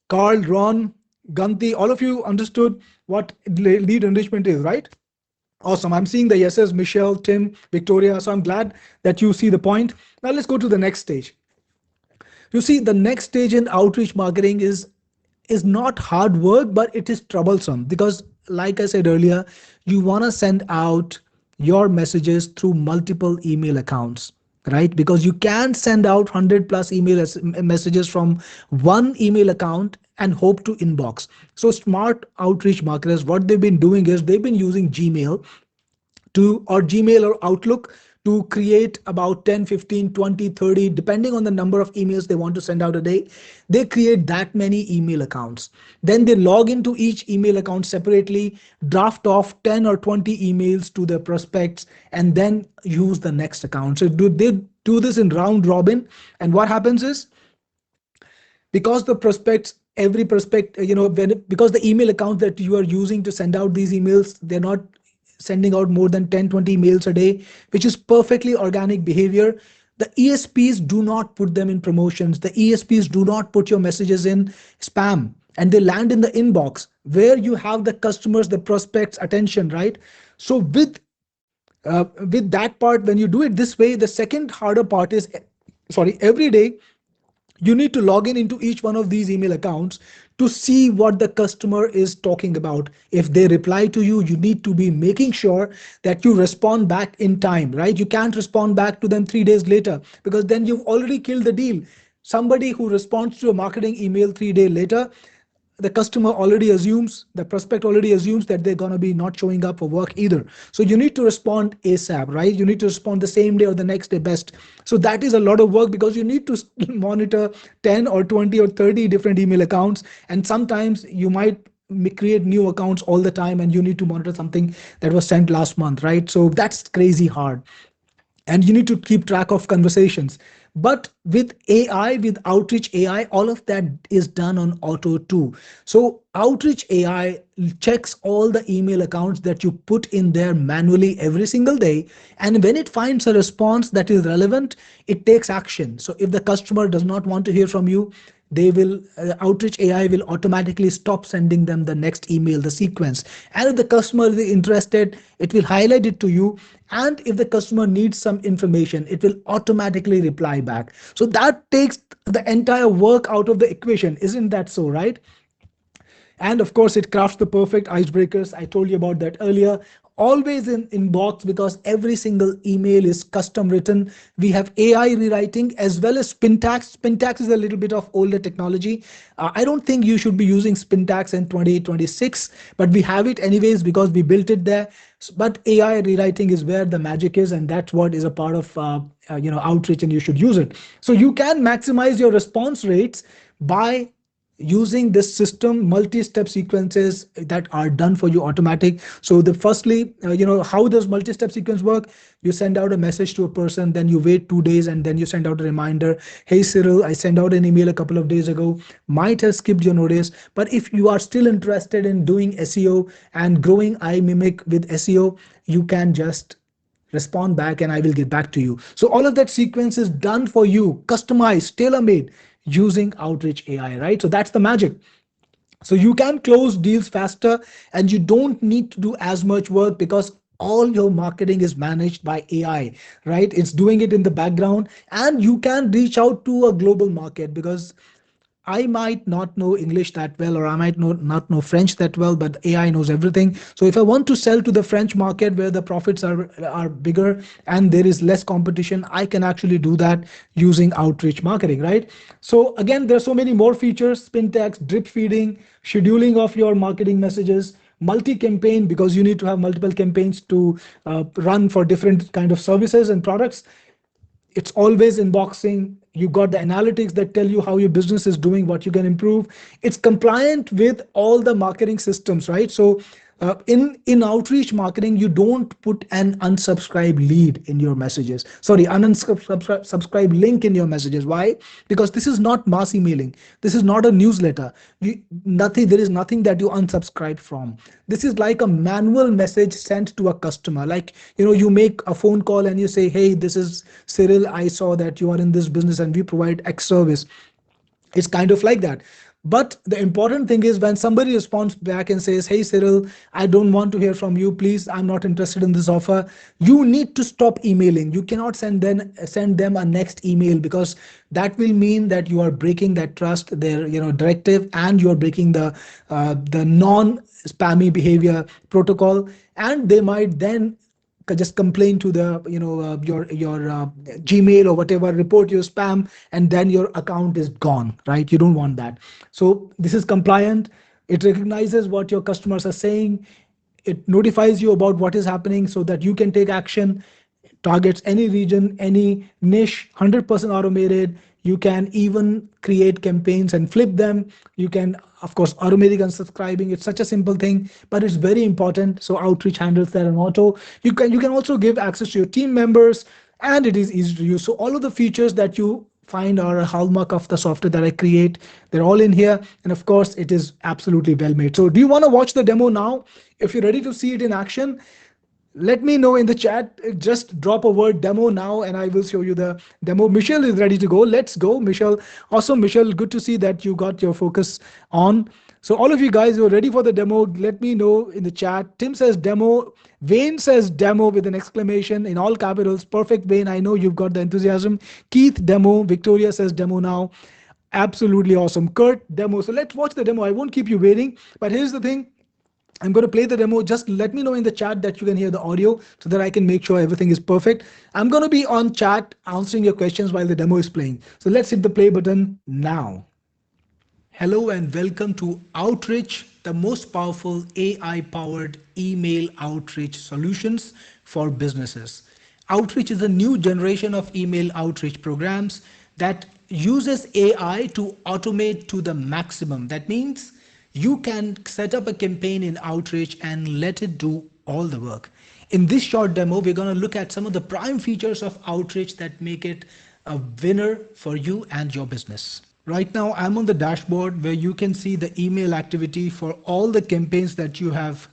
Carl, Ron, Ganti, all of you understood what lead enrichment is, right? Awesome. I'm seeing the yeses, Michelle, Tim, Victoria. So I'm glad that you see the point. Now let's go to the next stage. You see, the next stage in outreach marketing is not hard work, but it is troublesome, because like I said earlier, you want to send out your messages through multiple email accounts, right? Because you can send out 100 plus messages from one email account and hope to inbox. So smart outreach marketers, what they've been doing is they've been using Gmail to, or Gmail or Outlook, to create about 10, 15, 20, 30, depending on the number of emails they want to send out a day. They create that many email accounts. Then they log into each email account separately, draft off 10 or 20 emails to their prospects, and then use the next account. So they do this in round robin. And what happens is, because the prospects, every prospect, because the email account that you are using to send out these emails, they're not sending out more than 10, 20 emails a day, which is perfectly organic behavior. The ESPs do not put them in promotions. The ESPs do not put your messages in spam, and they land in the inbox where you have the customers, the prospects attention, right? So with that part, when you do it this way, the second harder part is, sorry, every day you need to log in into each one of these email accounts to see what the customer is talking about. If they reply to you, you need to be making sure that you respond back in time, right? You can't respond back to them 3 days later, because then you've already killed the deal. Somebody who responds to a marketing email 3 days later, the customer already assumes, the prospect already assumes that they're going to be not showing up for work either. So you need to respond ASAP, right? You need to respond the same day or the next day best. So that is a lot of work because you need to monitor 10 or 20 or 30 different email accounts. And sometimes you might create new accounts all the time and you need to monitor something that was sent last month, right? So that's crazy hard, and you need to keep track of conversations. But with AI, with Outreach AI, all of that is done on auto too. So Outreach AI checks all the email accounts that you put in there manually every single day, and when it finds a response that is relevant, it takes action. So if the customer does not want to hear from you, they will Outreach AI will automatically stop sending them the next email, the sequence. And if the customer is interested, it will highlight it to you. And if the customer needs some information, it will automatically reply back. So that takes the entire work out of the equation. Isn't that so, right? And of course, it crafts the perfect icebreakers. I told you about that earlier. Always in inbox, because every single email is custom written. We have AI rewriting as well as Spintax. Spintax is a little bit of older technology. I don't think you should be using Spintax in 2026, but we have it anyways because we built it there. But AI rewriting is where the magic is, and that's what is a part of Outreach, and you should use it. So you can maximize your response rates by using this system, multi-step sequences that are done for you automatic. So the firstly, how does multi-step sequence work? You send out a message to a person, then you wait 2 days, and then you send out a reminder. Hey Cyril, I sent out an email a couple of days ago, might have skipped your notice, but if you are still interested in doing SEO and growing iMimic with SEO, you can just respond back and I will get back to you. So all of that sequence is done for you, customized, tailor-made, using Outreach AI, right? So that's the magic. So you can close deals faster and you don't need to do as much work because all your marketing is managed by AI, right? It's doing it in the background, and you can reach out to a global market because I might not know English that well, or I might not know French that well, but AI knows everything. So if I want to sell to the French market where the profits are bigger and there is less competition, I can actually do that using outreach marketing, right? So again, there's so many more features: spin text, drip feeding, scheduling of your marketing messages, multi-campaign, because you need to have multiple campaigns to run for different kind of services and products. It's always inboxing. You got the analytics that tell you how your business is doing, what you can improve. It's compliant with all the marketing systems, right? So in outreach marketing, you don't put an unsubscribe lead in your messages. Sorry, an unsubscribe subscribe link in your messages. Why? Because this is not mass emailing. This is not a newsletter. Nothing. There is nothing that you unsubscribe from. This is like a manual message sent to a customer. Like, you make a phone call and you say, "Hey, this is Cyril. I saw that you are in this business and we provide X service." It's kind of like that. But the important thing is when somebody responds back and says, "Hey Cyril, I don't want to hear from you. Please, I'm not interested in this offer." You need to stop emailing. You cannot send them a next email, because that will mean that you are breaking that trust, their directive, and you are breaking the non-spammy behavior protocol. And they might then just complain to the your Gmail or whatever, report your spam, and then your account is gone, right? You don't want that. So this is compliant. It recognizes what your customers are saying. It notifies you about what is happening so that you can take action. Targets any region, any niche, 100% automated. You can even create campaigns and flip them. You can, of course, automatic unsubscribing. It's such a simple thing, but it's very important. So Outreach handles that in auto. You can also give access to your team members, and it is easy to use. So all of the features that you find are a hallmark of the software that I create. They're all in here, and of course, it is absolutely well made. So do you want to watch the demo now? If you're ready to see it in action, let me know in the chat. Just drop a word demo now and I will show you the demo. Michelle is ready to go. Let's go, Michelle. Awesome, Michelle. Good to see that you got your focus on. So all of you guys who are ready for the demo, let me know in the chat. Tim says demo. Wayne says demo with an exclamation in all capitals. Perfect, Wayne. I know you've got the enthusiasm. Keith, demo. Victoria says demo now. Absolutely awesome. Kurt, demo. So let's watch the demo. I won't keep you waiting, but here's the thing. I'm going to play the demo. Just let me know in the chat that you can hear the audio so that I can make sure everything is perfect. I'm going to be on chat answering your questions while the demo is playing. So let's hit the play button now. Hello and welcome to Outrich, the most powerful AI powered email outreach solutions for businesses. Outreach is a new generation of email outreach programs that uses AI to automate to the maximum. That means you can set up a campaign in Outreach and let it do all the work. In this short demo, we're going to look at some of the prime features of Outreach that make it a winner for you and your business. Right now, I'm on the dashboard where you can see the email activity for all the campaigns that you have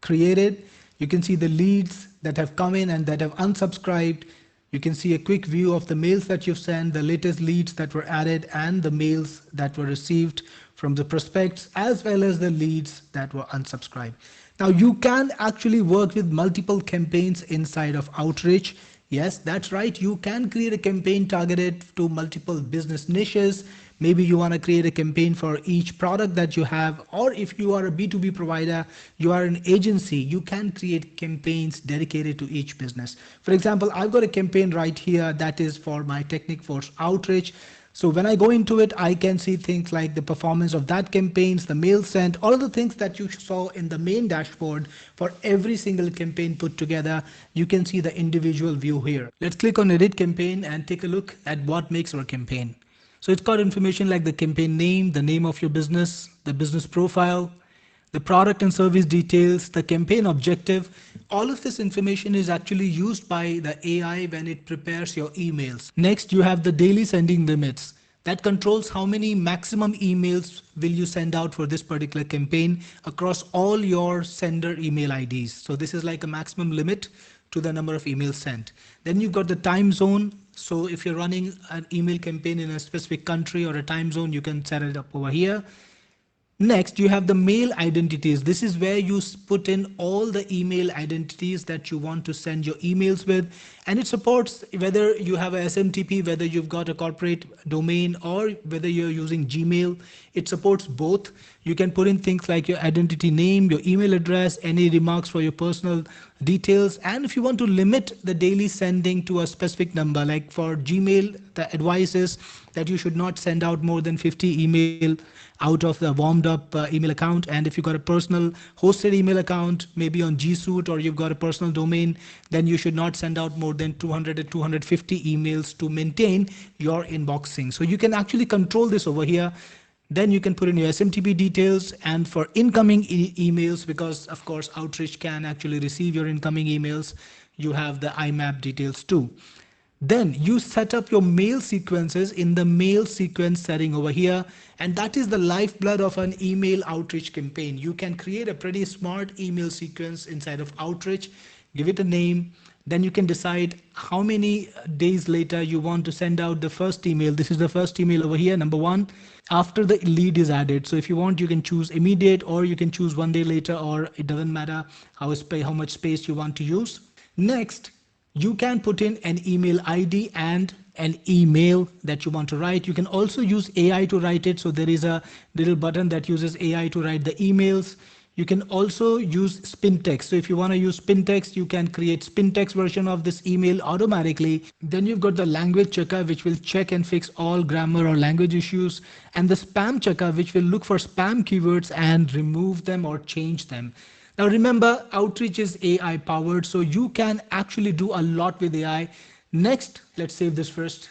created. You can see the leads that have come in and that have unsubscribed. You can see a quick view of the mails that you've sent, the latest leads that were added, and the mails that were received from the prospects, as well as the leads that were unsubscribed. Now, you can actually work with multiple campaigns inside of Outreach. Yes, that's right. You can create a campaign targeted to multiple business niches. Maybe you want to create a campaign for each product that you have, or if you are a B2B provider, you are an agency, you can create campaigns dedicated to each business. For example, I've got a campaign right here that is for my Teknikforce outreach. So when I go into it, I can see things like the performance of that campaigns, the mail sent, all of the things that you saw in the main dashboard for every single campaign put together. You can see the individual view here. Let's click on edit campaign and take a look at what makes our campaign. So it's got information like the campaign name, the name of your business, the business profile, the product and service details, the campaign objective. All of this information is actually used by the AI when it prepares your emails. Next, you have the daily sending limits. That controls how many maximum emails will you send out for this particular campaign across all your sender email IDs. So this is like a maximum limit to the number of emails sent. Then you've got the time zone. So if you're running an email campaign in a specific country or a time zone, you can set it up over here. Next, you have the mail identities. This is where you put in all the email identities that you want to send your emails with. And it supports whether you have a SMTP, whether you've got a corporate domain, or whether you're using Gmail. It supports both. You can put in things like your identity name, your email address, any remarks for your personal details. And if you want to limit the daily sending to a specific number, like for Gmail, the advice is that you should not send out more than 50 email out of the warmed up email account. And if you've got a personal hosted email account, maybe on G Suite, or you've got a personal domain, then you should not send out more than 200 to 250 emails to maintain your inboxing. So you can actually control this over here. Then you can put in your SMTP details, and for incoming emails, because of course Outreach can actually receive your incoming emails, you have the IMAP details too. Then you set up your mail sequences in the mail sequence setting over here. And that is the lifeblood of an email outreach campaign. You can create a pretty smart email sequence inside of Outreach, give it a name. Then you can decide how many days later you want to send out the first email. This is the first email over here, number one, after the lead is added. So if you want, you can choose immediate, or you can choose 1 day later, or it doesn't matter how much space you want to use. Next, you can put in an email ID and an email that you want to write. You can also use AI to write it. So there is a little button that uses AI to write the emails. You can also use spin text. So if you want to use spin text, you can create spin text version of this email automatically. Then you've got the language checker, which will check and fix all grammar or language issues, and the spam checker, which will look for spam keywords and remove them or change them. Now remember, Outreach is AI powered, so you can actually do a lot with AI. Next, let's save this first.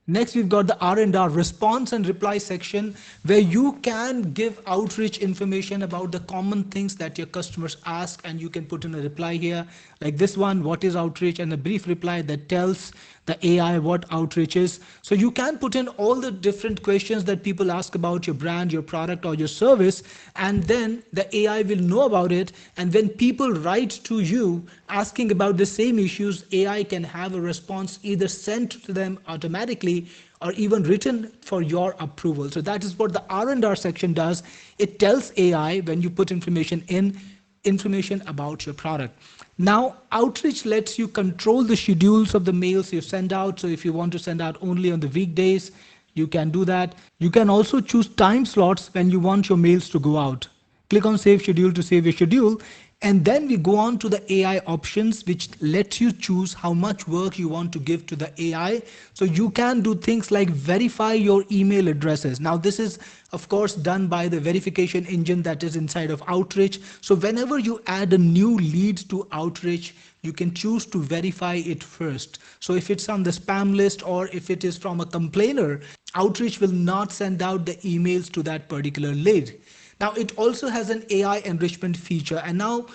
Next, we've got the R&R, response and reply section, where you can give Outreach information about the common things that your customers ask, and you can put in a reply here, like this one, what is Outreach, and a brief reply that tells the AI what Outreach is. So you can put in all the different questions that people ask about your brand, your product, or your service, and then the AI will know about it. And when people write to you asking about the same issues, AI can have a response either sent to them automatically or even written for your approval. So that is what the R&R section does. It tells AI when you put information in, information about your product. Now, Outreach lets you control the schedules of the mails you send out. So if you want to send out only on the weekdays, you can do that. You can also choose time slots when you want your mails to go out. Click on Save Schedule to save your schedule. And then we go on to the AI options, which lets you choose how much work you want to give to the AI. So you can do things like verify your email addresses. Now, this is, of course, done by the verification engine that is inside of Outrich. So whenever you add a new lead to Outrich, you can choose to verify it first. So if it's on the spam list or if it is from a complainer, Outreach will not send out the emails to that particular lead. Now it also has an AI enrichment feature, and now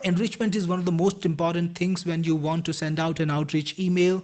enrichment is one of the most important things when you want to send out an outreach email.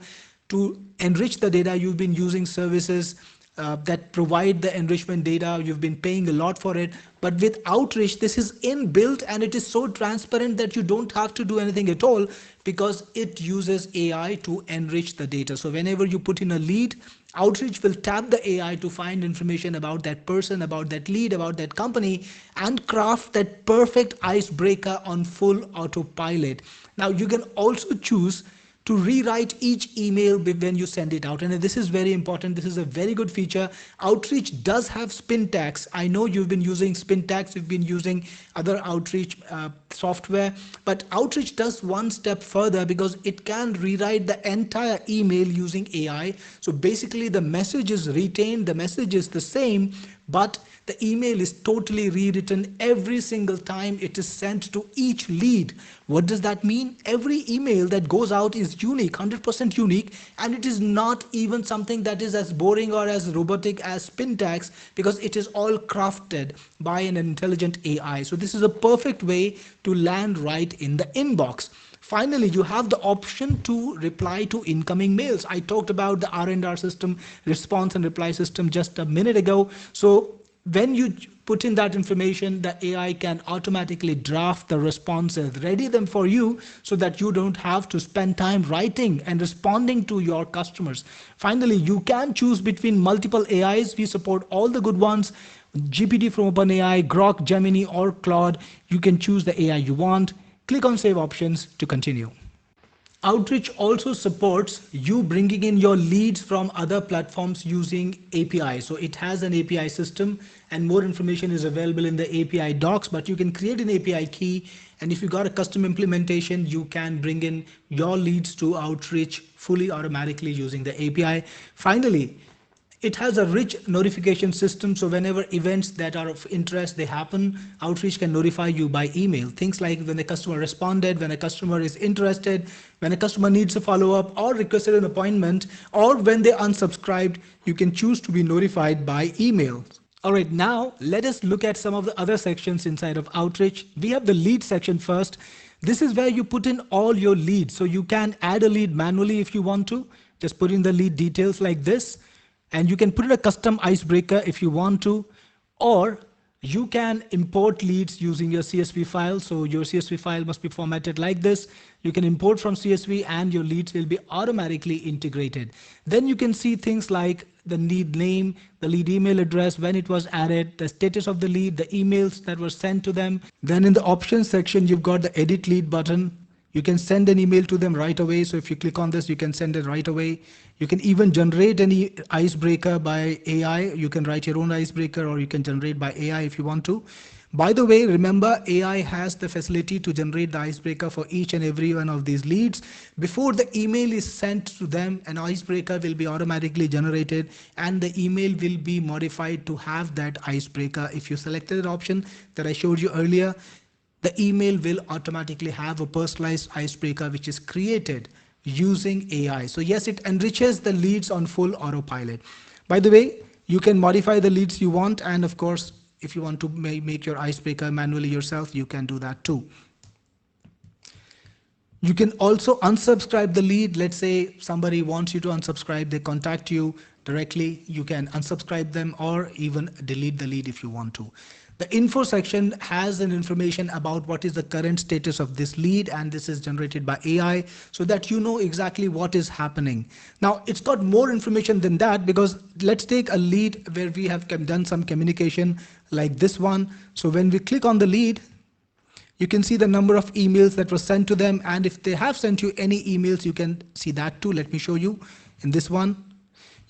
To enrich the data, you've been using services that provide the enrichment data. You've been paying a lot for it, but with Outrich, this is inbuilt and it is so transparent that you don't have to do anything at all because it uses AI to enrich the data. So whenever you put in a lead, Outreach will tap the AI to find information about that person, about that lead, about that company, and craft that perfect icebreaker on full autopilot. Now you can also choose to rewrite each email when you send it out. And this is very important. This is a very good feature. Outreach does have spin tags. I know you've been using spin tags, you've been using other Outreach software, but Outreach does one step further because it can rewrite the entire email using AI. So basically the message is retained, the message is the same, but the email is totally rewritten every single time it is sent to each lead. What does that mean? Every email that goes out is unique, 100% unique, and it is not even something that is as boring or as robotic as spin tags because it is all crafted by an intelligent AI. So this is a perfect way to land right in the inbox. Finally, you have the option to reply to incoming mails. I talked about the R&R system, response and reply system, just a minute ago. So when you put in that information, the AI can automatically draft the responses, ready them for you so that you don't have to spend time writing and responding to your customers. Finally, you can choose between multiple AIs. We support all the good ones. GPT from OpenAI, Grok, Gemini, or Claude. You can choose the AI you want. Click on Save Options to continue. Outreach also supports you bringing in your leads from other platforms using API. So it has an API system and more information is available in the API docs, but you can create an API key. And if you got a custom implementation, you can bring in your leads to Outreach fully automatically using the API. Finally, it has a rich notification system, so whenever events that are of interest they happen, Outreach can notify you by email. Things like when the customer responded, when a customer is interested, when a customer needs a follow-up or requested an appointment, or when they unsubscribed, you can choose to be notified by email. All right, now let us look at some of the other sections inside of Outreach. We have the lead section first. This is where you put in all your leads. So you can add a lead manually if you want to. Just put in the lead details like this. And you can put in a custom icebreaker if you want to, or you can import leads using your CSV file. So your CSV file must be formatted like this. You can import from CSV and your leads will be automatically integrated. Then you can see things like the lead name, the lead email address, when it was added, the status of the lead, the emails that were sent to them. Then in the options section, you've got the edit lead button. You can send an email to them right away. So if you click on this, you can send it right away. You can even generate any icebreaker by AI. You can write your own icebreaker or you can generate by AI if you want to. By the way, remember AI has the facility to generate the icebreaker for each and every one of these leads. Before the email is sent to them, an icebreaker will be automatically generated and the email will be modified to have that icebreaker. If you selected an option that I showed you earlier, the email will automatically have a personalized icebreaker which is created using AI. So yes, it enriches the leads on full autopilot. By the way, you can modify the leads you want, and of course, if you want to make your icebreaker manually yourself, you can do that too. You can also unsubscribe the lead. Let's say somebody wants you to unsubscribe, they contact you directly. You can unsubscribe them or even delete the lead if you want to. The info section has an information about what is the current status of this lead, and this is generated by AI so that you know exactly what is happening. Now, it's got more information than that because let's take a lead where we have done some communication like this one. So when we click on the lead, you can see the number of emails that were sent to them, and if they have sent you any emails, you can see that too. Let me show you. In this one,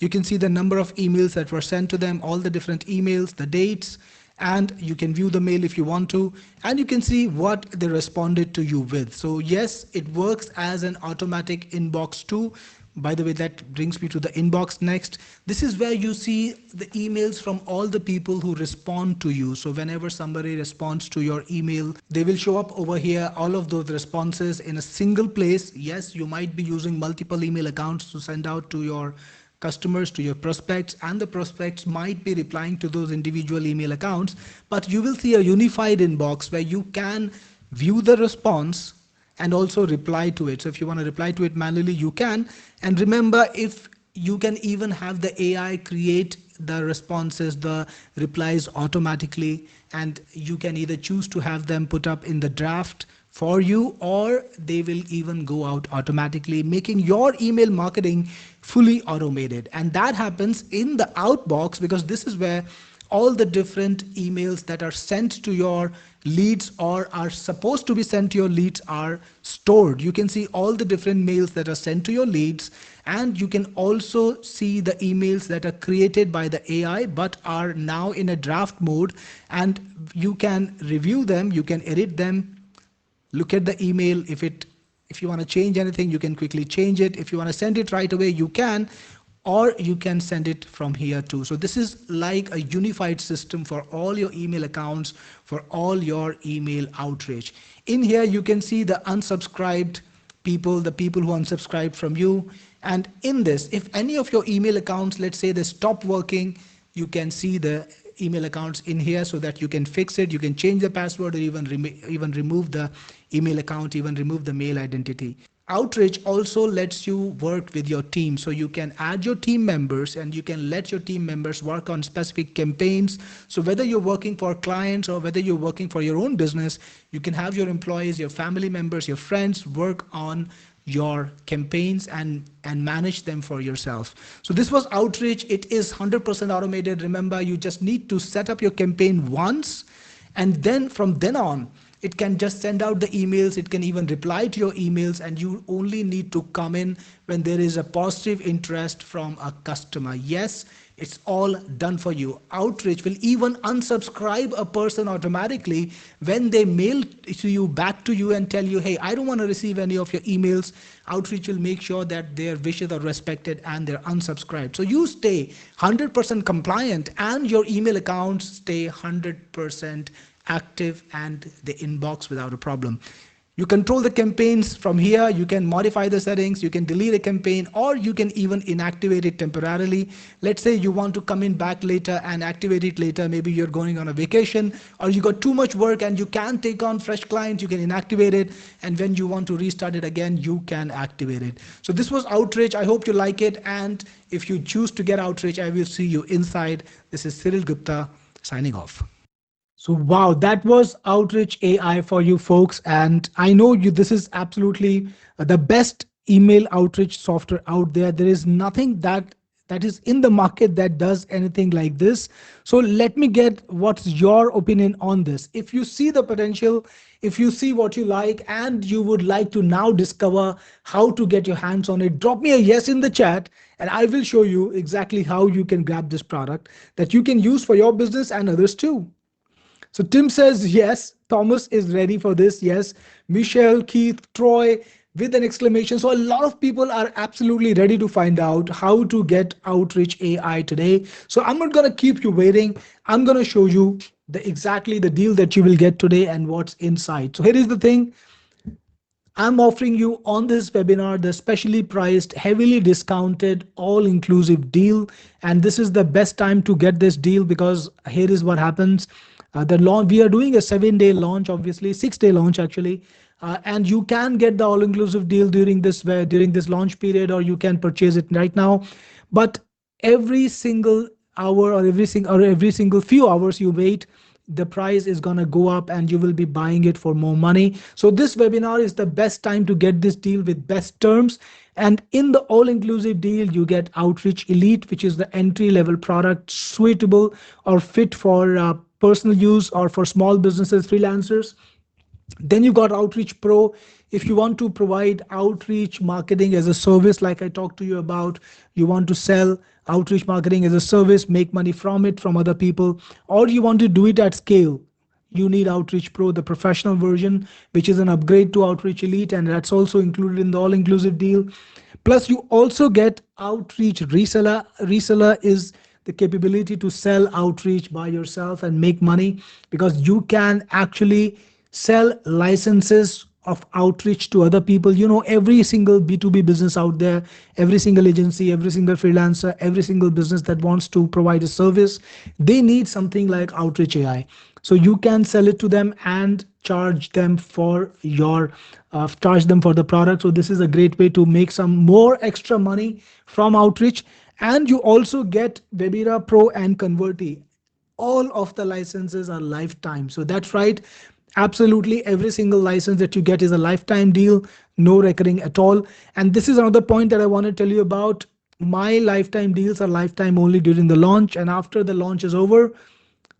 you can see the number of emails that were sent to them, all the different emails, the dates, and you can view the mail if you want to, and you can see what they responded to you with. So yes, it works as an automatic inbox too. By the way, that brings me to the inbox next. This is where you see the emails from all the people who respond to you. So whenever somebody responds to your email, they will show up over here, all of those responses in a single place. Yes, you might be using multiple email accounts to send out to your customers, to your prospects, and the prospects might be replying to those individual email accounts, but you will see a unified inbox where you can view the response and also reply to it. So if you want to reply to it manually, you can. And remember, if you can even have the AI create the responses, the replies automatically, and you can either choose to have them put up in the draft for you, or they will even go out automatically, making your email marketing fully automated. And that happens in the outbox, because this is where all the different emails that are sent to your leads or are supposed to be sent to your leads are stored. You can see all the different mails that are sent to your leads, and you can also see the emails that are created by the AI but are now in a draft mode, and you can review them, you can edit them, look at the email. If you want to change anything, you can quickly change it. If you want to send it right away, you can, or you can send it from here too. So this is like a unified system for all your email accounts, for all your email outreach. In here, you can see the unsubscribed people, the people who unsubscribed from you. And in this, if any of your email accounts, let's say they stop working, you can see the email accounts in here so that you can fix it. You can change the password, or even remove the email account, even remove the mail identity. Outreach also lets you work with your team. So you can add your team members and you can let your team members work on specific campaigns. So whether you're working for clients or whether you're working for your own business, you can have your employees, your family members, your friends work on your campaigns and manage them for yourself. So this was Outreach. It is 100% automated. Remember, you just need to set up your campaign once, and then from then on, it can just send out the emails. It can even reply to your emails, and you only need to come in when there is a positive interest from a customer. Yes, it's all done for you. Outreach will even unsubscribe a person automatically when they mail to you, back to you, and tell you, hey, I don't want to receive any of your emails. Outreach will make sure that their wishes are respected and they're unsubscribed. So you stay 100% compliant and your email accounts stay 100% active and the inbox without a problem. You control the campaigns from here. You can modify the settings, you can delete a campaign, or you can even inactivate it temporarily. Let's say you want to come in back later and activate it later. Maybe you're going on a vacation or you got too much work and you can't take on fresh clients. You can inactivate it, and when you want to restart it again, you can activate it. So this was Outreach. I hope you like it, and if you choose to get Outreach, I will see you inside. This is Cyril Gupta signing off. So wow, that was Outreach AI for you folks. And I know you, this is absolutely the best email outreach software out there. There is nothing that is in the market that does anything like this. So let me get what's your opinion on this. If you see the potential, if you see what you like, and you would like to now discover how to get your hands on it, drop me a yes in the chat and I will show you exactly how you can grab this product that you can use for your business and others too. So Tim says yes. Thomas is ready for this. Yes. Michelle, Keith, Troy with an exclamation. So a lot of people are absolutely ready to find out how to get Outreach AI today. So I'm not going to keep you waiting. I'm going to show you exactly the deal that you will get today and what's inside. So here is the thing. I'm offering you on this webinar the specially priced, heavily discounted, all-inclusive deal. And this is the best time to get this deal, because here is what happens. The launch, we are doing a 7-day launch, obviously 6-day launch actually. And you can get the all-inclusive deal during this launch period, or you can purchase it right now. But every single hour, or every single few hours you wait, the price is going to go up and you will be buying it for more money. So this webinar is the best time to get this deal with best terms. And in the all-inclusive deal, you get Outreach Elite, which is the entry-level product suitable or fit for personal use or for small businesses, freelancers. Then you got Outreach Pro. If you want to provide outreach marketing as a service, like I talked to you about, you want to sell outreach marketing as a service, make money from it from other people, or you want to do it at scale, you need Outreach Pro, the professional version, which is an upgrade to Outreach Elite, and that's also included in the all-inclusive deal. Plus, you also get Outreach Reseller. Reseller is the capability to sell outreach by yourself and make money, because you can actually sell licenses of outreach to other people. Every single B2B business out there, every single agency, every single freelancer, every single business that wants to provide a service, they need something like Outreach AI. So you can sell it to them and charge them for the product. So this is a great way to make some more extra money from outreach. And you also get Webira Pro and Converti. All of the licenses are lifetime. So that's right. Absolutely every single license that you get is a lifetime deal, no recurring at all. And this is another point that I want to tell you about. My lifetime deals are lifetime only during the launch, and after the launch is over,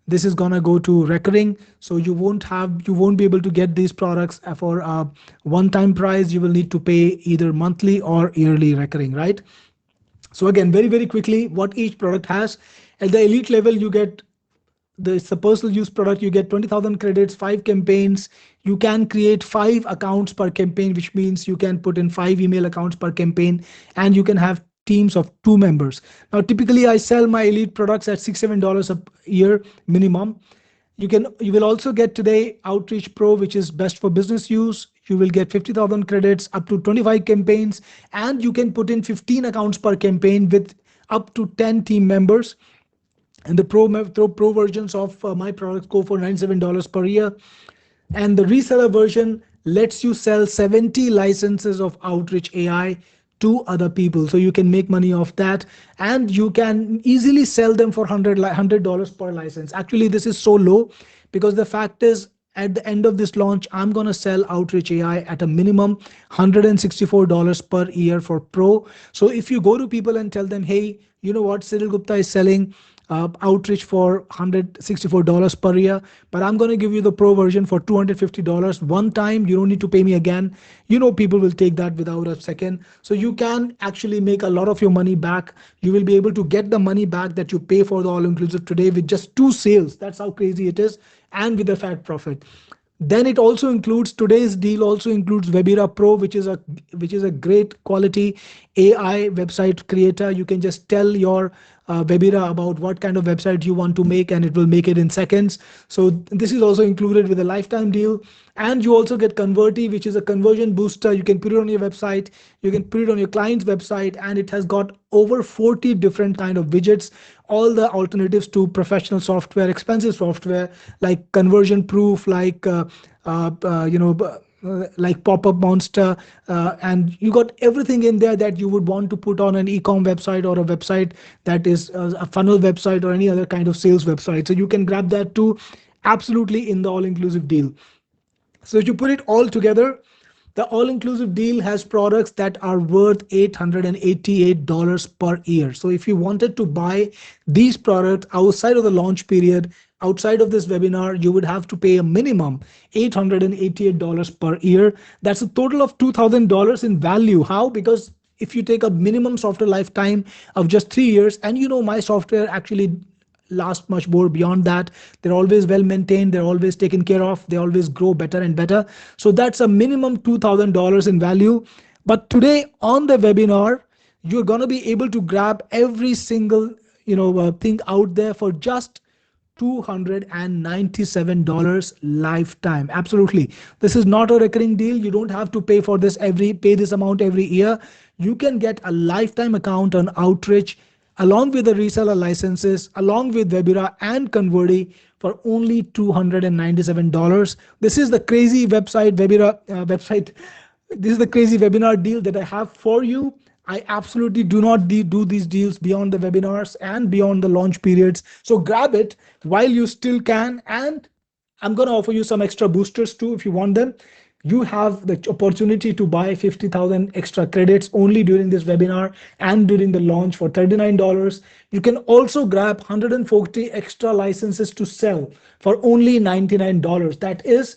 this is gonna go to recurring. So you won't be able to get these products for a one-time price. You will need to pay either monthly or yearly recurring, right? So again, very, very quickly, what each product has. At the elite level, you get it's a personal use product. You get 20,000 credits, 5 campaigns. You can create 5 accounts per campaign, which means you can put in 5 email accounts per campaign, and you can have teams of 2 members. Now, typically, I sell my elite products at $6-7 a year minimum. You will also get today Outreach Pro, which is best for business use. You will get 50,000 credits, up to 25 campaigns, and you can put in 15 accounts per campaign with up to 10 team members. And the pro versions of my products go for $97 per year. And the reseller version lets you sell 70 licenses of Outreach AI to other people. So you can make money off that, and you can easily sell them for $100 per license. Actually, this is so low because the fact is, at the end of this launch, I'm going to sell Outreach AI at a minimum $164 per year for Pro. So if you go to people and tell them, hey, you know what, Cyril Gupta is selling Outreach for $164 per year, but I'm going to give you the Pro version for $250 one time. You don't need to pay me again. People will take that without a second. So you can actually make a lot of your money back. You will be able to get the money back that you pay for the all-inclusive today with just 2 sales. That's how crazy it is, and with a fat profit. Then it also includes, today's deal also includes Webira Pro, which is a great quality AI website creator. You can just tell your Webira about what kind of website you want to make, and it will make it in seconds. So this is also included with a lifetime deal. And you also get Converti, which is a conversion booster. You can put it on your website, you can put it on your client's website, and it has got over 40 different kind of widgets, all the alternatives to professional software, expensive software like Conversion Proof, like like Pop-Up Monster, and you got everything in there that you would want to put on an e-com website, or a website that is a funnel website, or any other kind of sales website. So you can grab that too, absolutely, in the all-inclusive deal. So if you put it all together, the all-inclusive deal has products that are worth $888 per year. So if you wanted to buy these products outside of the launch period, outside of this webinar, you would have to pay a minimum $888 per year. That's a total of $2,000 in value. How? Because if you take a minimum software lifetime of just 3 years, and my software actually last much more beyond that. They're always well maintained, they're always taken care of, they always grow better and better. So that's a minimum $2,000 in value. But today on the webinar, you're going to be able to grab every single thing out there for just $297 lifetime. Absolutely, this is not a recurring deal. You don't have to pay this amount every year. You can get a lifetime account on Outreach along with the reseller licenses, along with Webira and Converti, for only $297. This is the crazy website. This is the crazy webinar deal that I have for you. I absolutely do not do these deals beyond the webinars and beyond the launch periods. So grab it while you still can. And I'm going to offer you some extra boosters too if you want them. You have the opportunity to buy 50,000 extra credits only during this webinar and during the launch for $39. You can also grab 140 extra licenses to sell for only $99. That is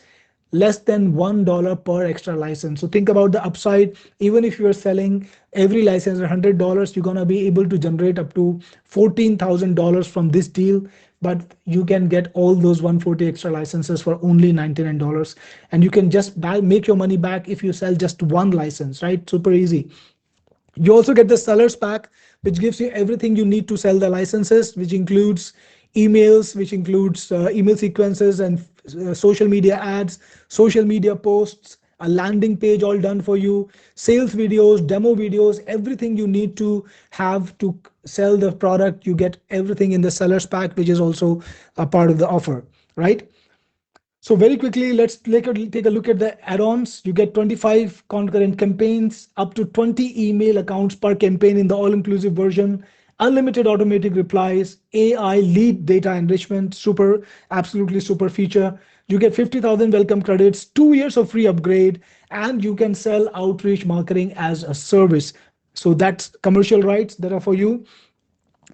less than $1 per extra license. So think about the upside. Even if you're selling every license $100, you're going to be able to generate up to $14,000 from this deal. But you can get all those 140 extra licenses for only $99, and you can just make your money back if you sell just one license, right? Super easy. You also get the sellers pack, which gives you everything you need to sell the licenses, which includes emails, which includes email sequences and social media ads, social media posts, a landing page all done for you, sales videos, demo videos, everything you need to have to sell the product. You get everything in the sellers pack, which is also a part of the offer, right? So very quickly, let's take a look at the add-ons. You get 25 concurrent campaigns, up to 20 email accounts per campaign in the all-inclusive version, unlimited automatic replies, AI lead data enrichment, super, absolutely super feature. You get 50,000 welcome credits, 2 years of free upgrade, and you can sell outreach marketing as a service. So that's commercial rights that are for you.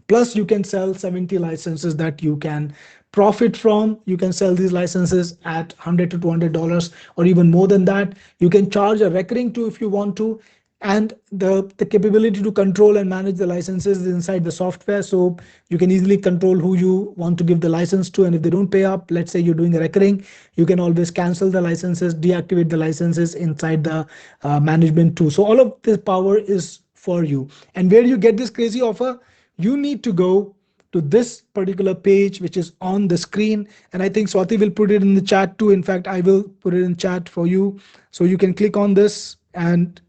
Plus, you can sell 70 licenses that you can profit from. You can sell these licenses at $100 to $200 or even more than that. You can charge a recurring too if you want to. And the capability to control and manage the licenses is inside the software. So you can easily control who you want to give the license to. And if they don't pay up, let's say you're doing a recurring, you can always cancel the licenses, deactivate the licenses inside the management too. So all of this power is for you. And where you get this crazy offer? You need to go to this particular page, which is on the screen. And I think Swati will put it in the chat too. In fact, I will put it in chat for you. So you can click on this and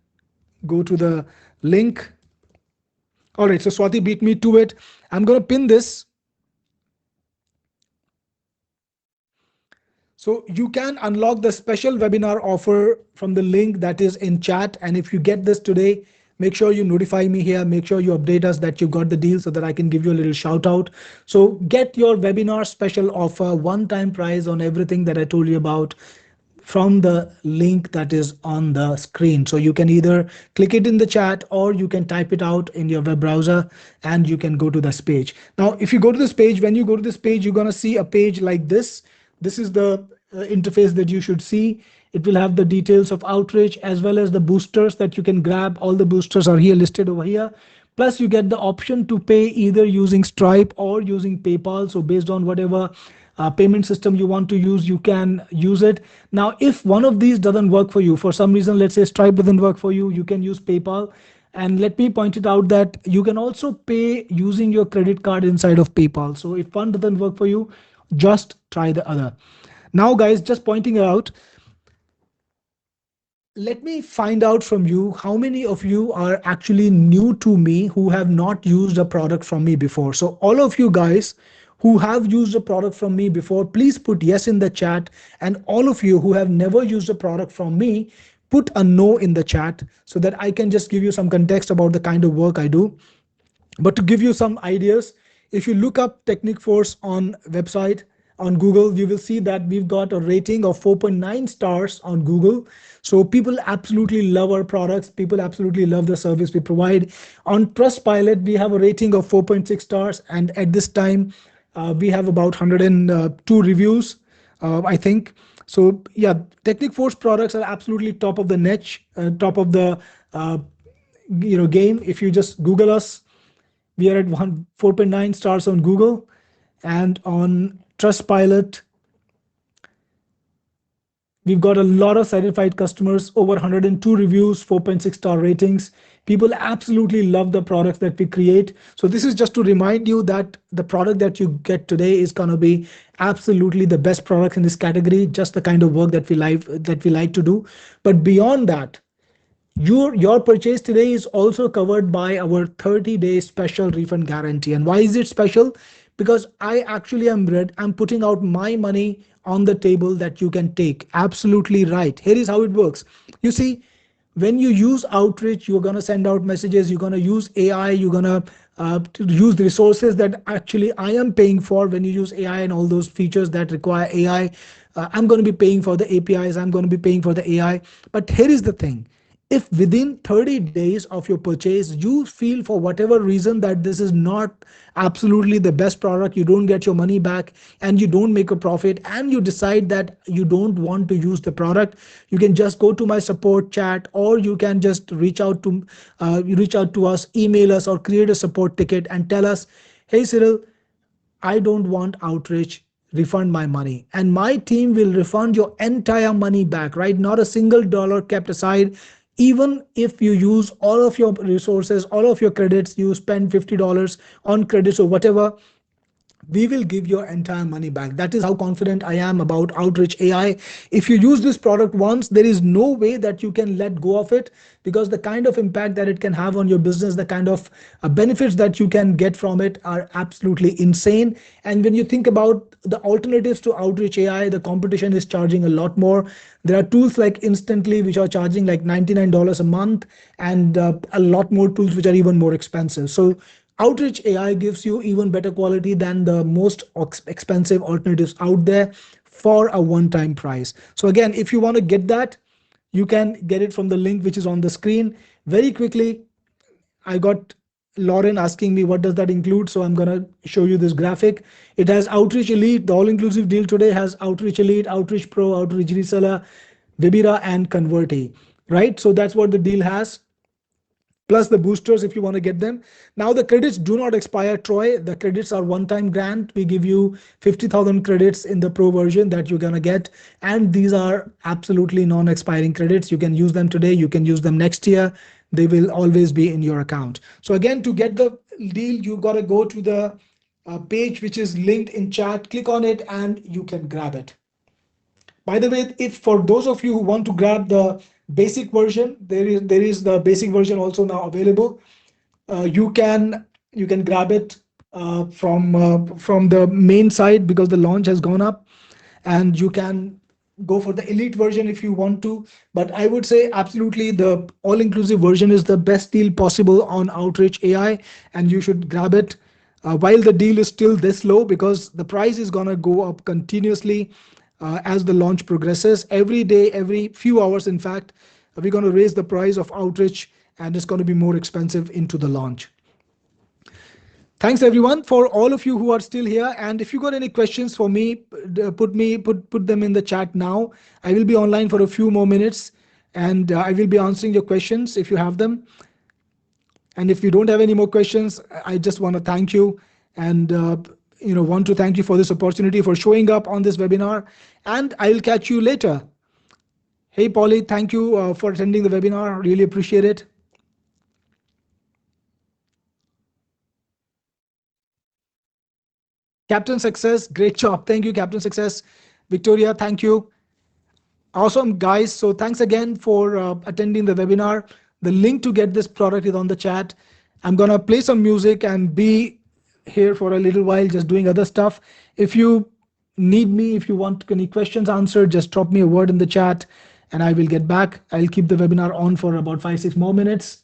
go to the link. All right, so Swati beat me to it. I'm going to pin this. So you can unlock the special webinar offer from the link that is in chat. And if you get this today, make sure you notify me here. Make sure you update us that you got the deal so that I can give you a little shout out. So get your webinar special offer, one-time price on everything that I told you about from the link that is on the screen. So you can either click it in the chat or you can type it out in your web browser and you can go to this page. Now, if you go to this page, when you go to this page, you're going to see a page like this. This is the interface that you should see. It will have the details of Outrich as well as the boosters that you can grab. All the boosters are here listed over here. Plus, you get the option to pay either using Stripe or using PayPal. So based on whatever payment system you want to use, you can use it. Now, if one of these doesn't work for you, for some reason, let's say Stripe doesn't work for you, you can use PayPal. And let me point it out that you can also pay using your credit card inside of PayPal. So if one doesn't work for you, just try the other. Now, guys, just pointing out, let me find out from you how many of you are actually new to me who have not used a product from me before. So all of you guys who have used a product from me before, please put yes in the chat. And all of you who have never used a product from me, put a no in the chat so that I can just give you some context about the kind of work I do. But to give you some ideas, if you look up Teknikforce on website, on Google, you will see that we've got a rating of 4.9 stars on Google. So people absolutely love our products. People absolutely love the service we provide. On Trustpilot, we have a rating of 4.6 stars. And at this time, we have about 102 reviews, I think. So yeah, Teknikforce products are absolutely top of the niche, top of the game. If you just Google us, we are at 4.9 stars on Google, and on Trustpilot, we've got a lot of satisfied customers, over 102 reviews, 4.6 star ratings. People absolutely love the products that we create. So this is just to remind you that the product that you get today is going to be absolutely the best product in this category, just the kind of work that we like to do. But beyond that, your purchase today is also covered by our 30-day special refund guarantee. And why is it special? Because I actually I'm putting out my money on the table that you can take. Absolutely right. Here is how it works. You see, when you use Outreach, you're going to send out messages, you're going to use AI, you're going to use the resources that actually I am paying for. When you use AI and all those features that require AI, I'm going to be paying for the APIs, I'm going to be paying for the AI. But here is the thing. If within 30 days of your purchase you feel for whatever reason that this is not absolutely the best product, you don't get your money back and you don't make a profit, and you decide that you don't want to use the product, you can just go to my support chat, or you can just reach out to us, email us, or create a support ticket and tell us, hey Cyril, I don't want Outrich. Refund my money. And my team will refund your entire money back, right? Not a single dollar kept aside. Even if you use all of your resources, all of your credits, you spend $50 on credits or whatever, we will give your entire money back. That is how confident I am about Outrich AI. If you use this product once, there is no way that you can let go of it, because the kind of impact that it can have on your business, the kind of benefits that you can get from it are absolutely insane. And when you think about the alternatives to Outrich AI, the competition is charging a lot more. There are tools like Instantly, which are charging like $99 a month, and a lot more tools which are even more expensive. So Outrich AI gives you even better quality than the most expensive alternatives out there for a one-time price. So again, if you want to get that, you can get it from the link which is on the screen. Very quickly, I got Lauren asking me what does that include. So I'm gonna show you this graphic. It has Outrich Elite. The all-inclusive deal today has Outrich Elite, Outrich Pro, Outrich Reseller, Webira, and Converti. Right. So that's what the deal has, plus the boosters if you want to get them. Now the credits do not expire, Troy. The credits are one-time grant. We give you 50,000 credits in the pro version that you're gonna get, and these are absolutely non-expiring credits. You can use them today, you can use them next year. They will always be in your account. So again, to get the deal, you got to go to the page which is linked in chat, click on it, and you can grab it. By the way, if for those of you who want to grab the basic version, there is the basic version also now available. You can grab it from the main site because the launch has gone up, and you can go for the elite version if you want to. But I would say absolutely the all-inclusive version is the best deal possible on Outrich AI, and you should grab it while the deal is still this low, because the price is gonna go up continuously as the launch progresses. Every day, every few hours, in fact, we're going to raise the price of Outrich, and it's going to be more expensive into the launch. Thanks everyone for all of you who are still here. And if you got any questions for me, put them in the chat now. I will be online for a few more minutes, and I will be answering your questions if you have them. And if you don't have any more questions, I just want to thank you, and want to thank you for this opportunity, for showing up on this webinar, and I'll catch you later. Hey Polly, thank you for attending the webinar. Really appreciate it. Captain Success, great job. Thank you, Captain Success. Victoria, thank you. Awesome, guys. So thanks again for attending the webinar. The link to get this product is on the chat. I'm gonna play some music and be here for a little while, just doing other stuff. If you need me, if you want any questions answered, just drop me a word in the chat and I will get back. I'll keep the webinar on for about 5-6 more minutes.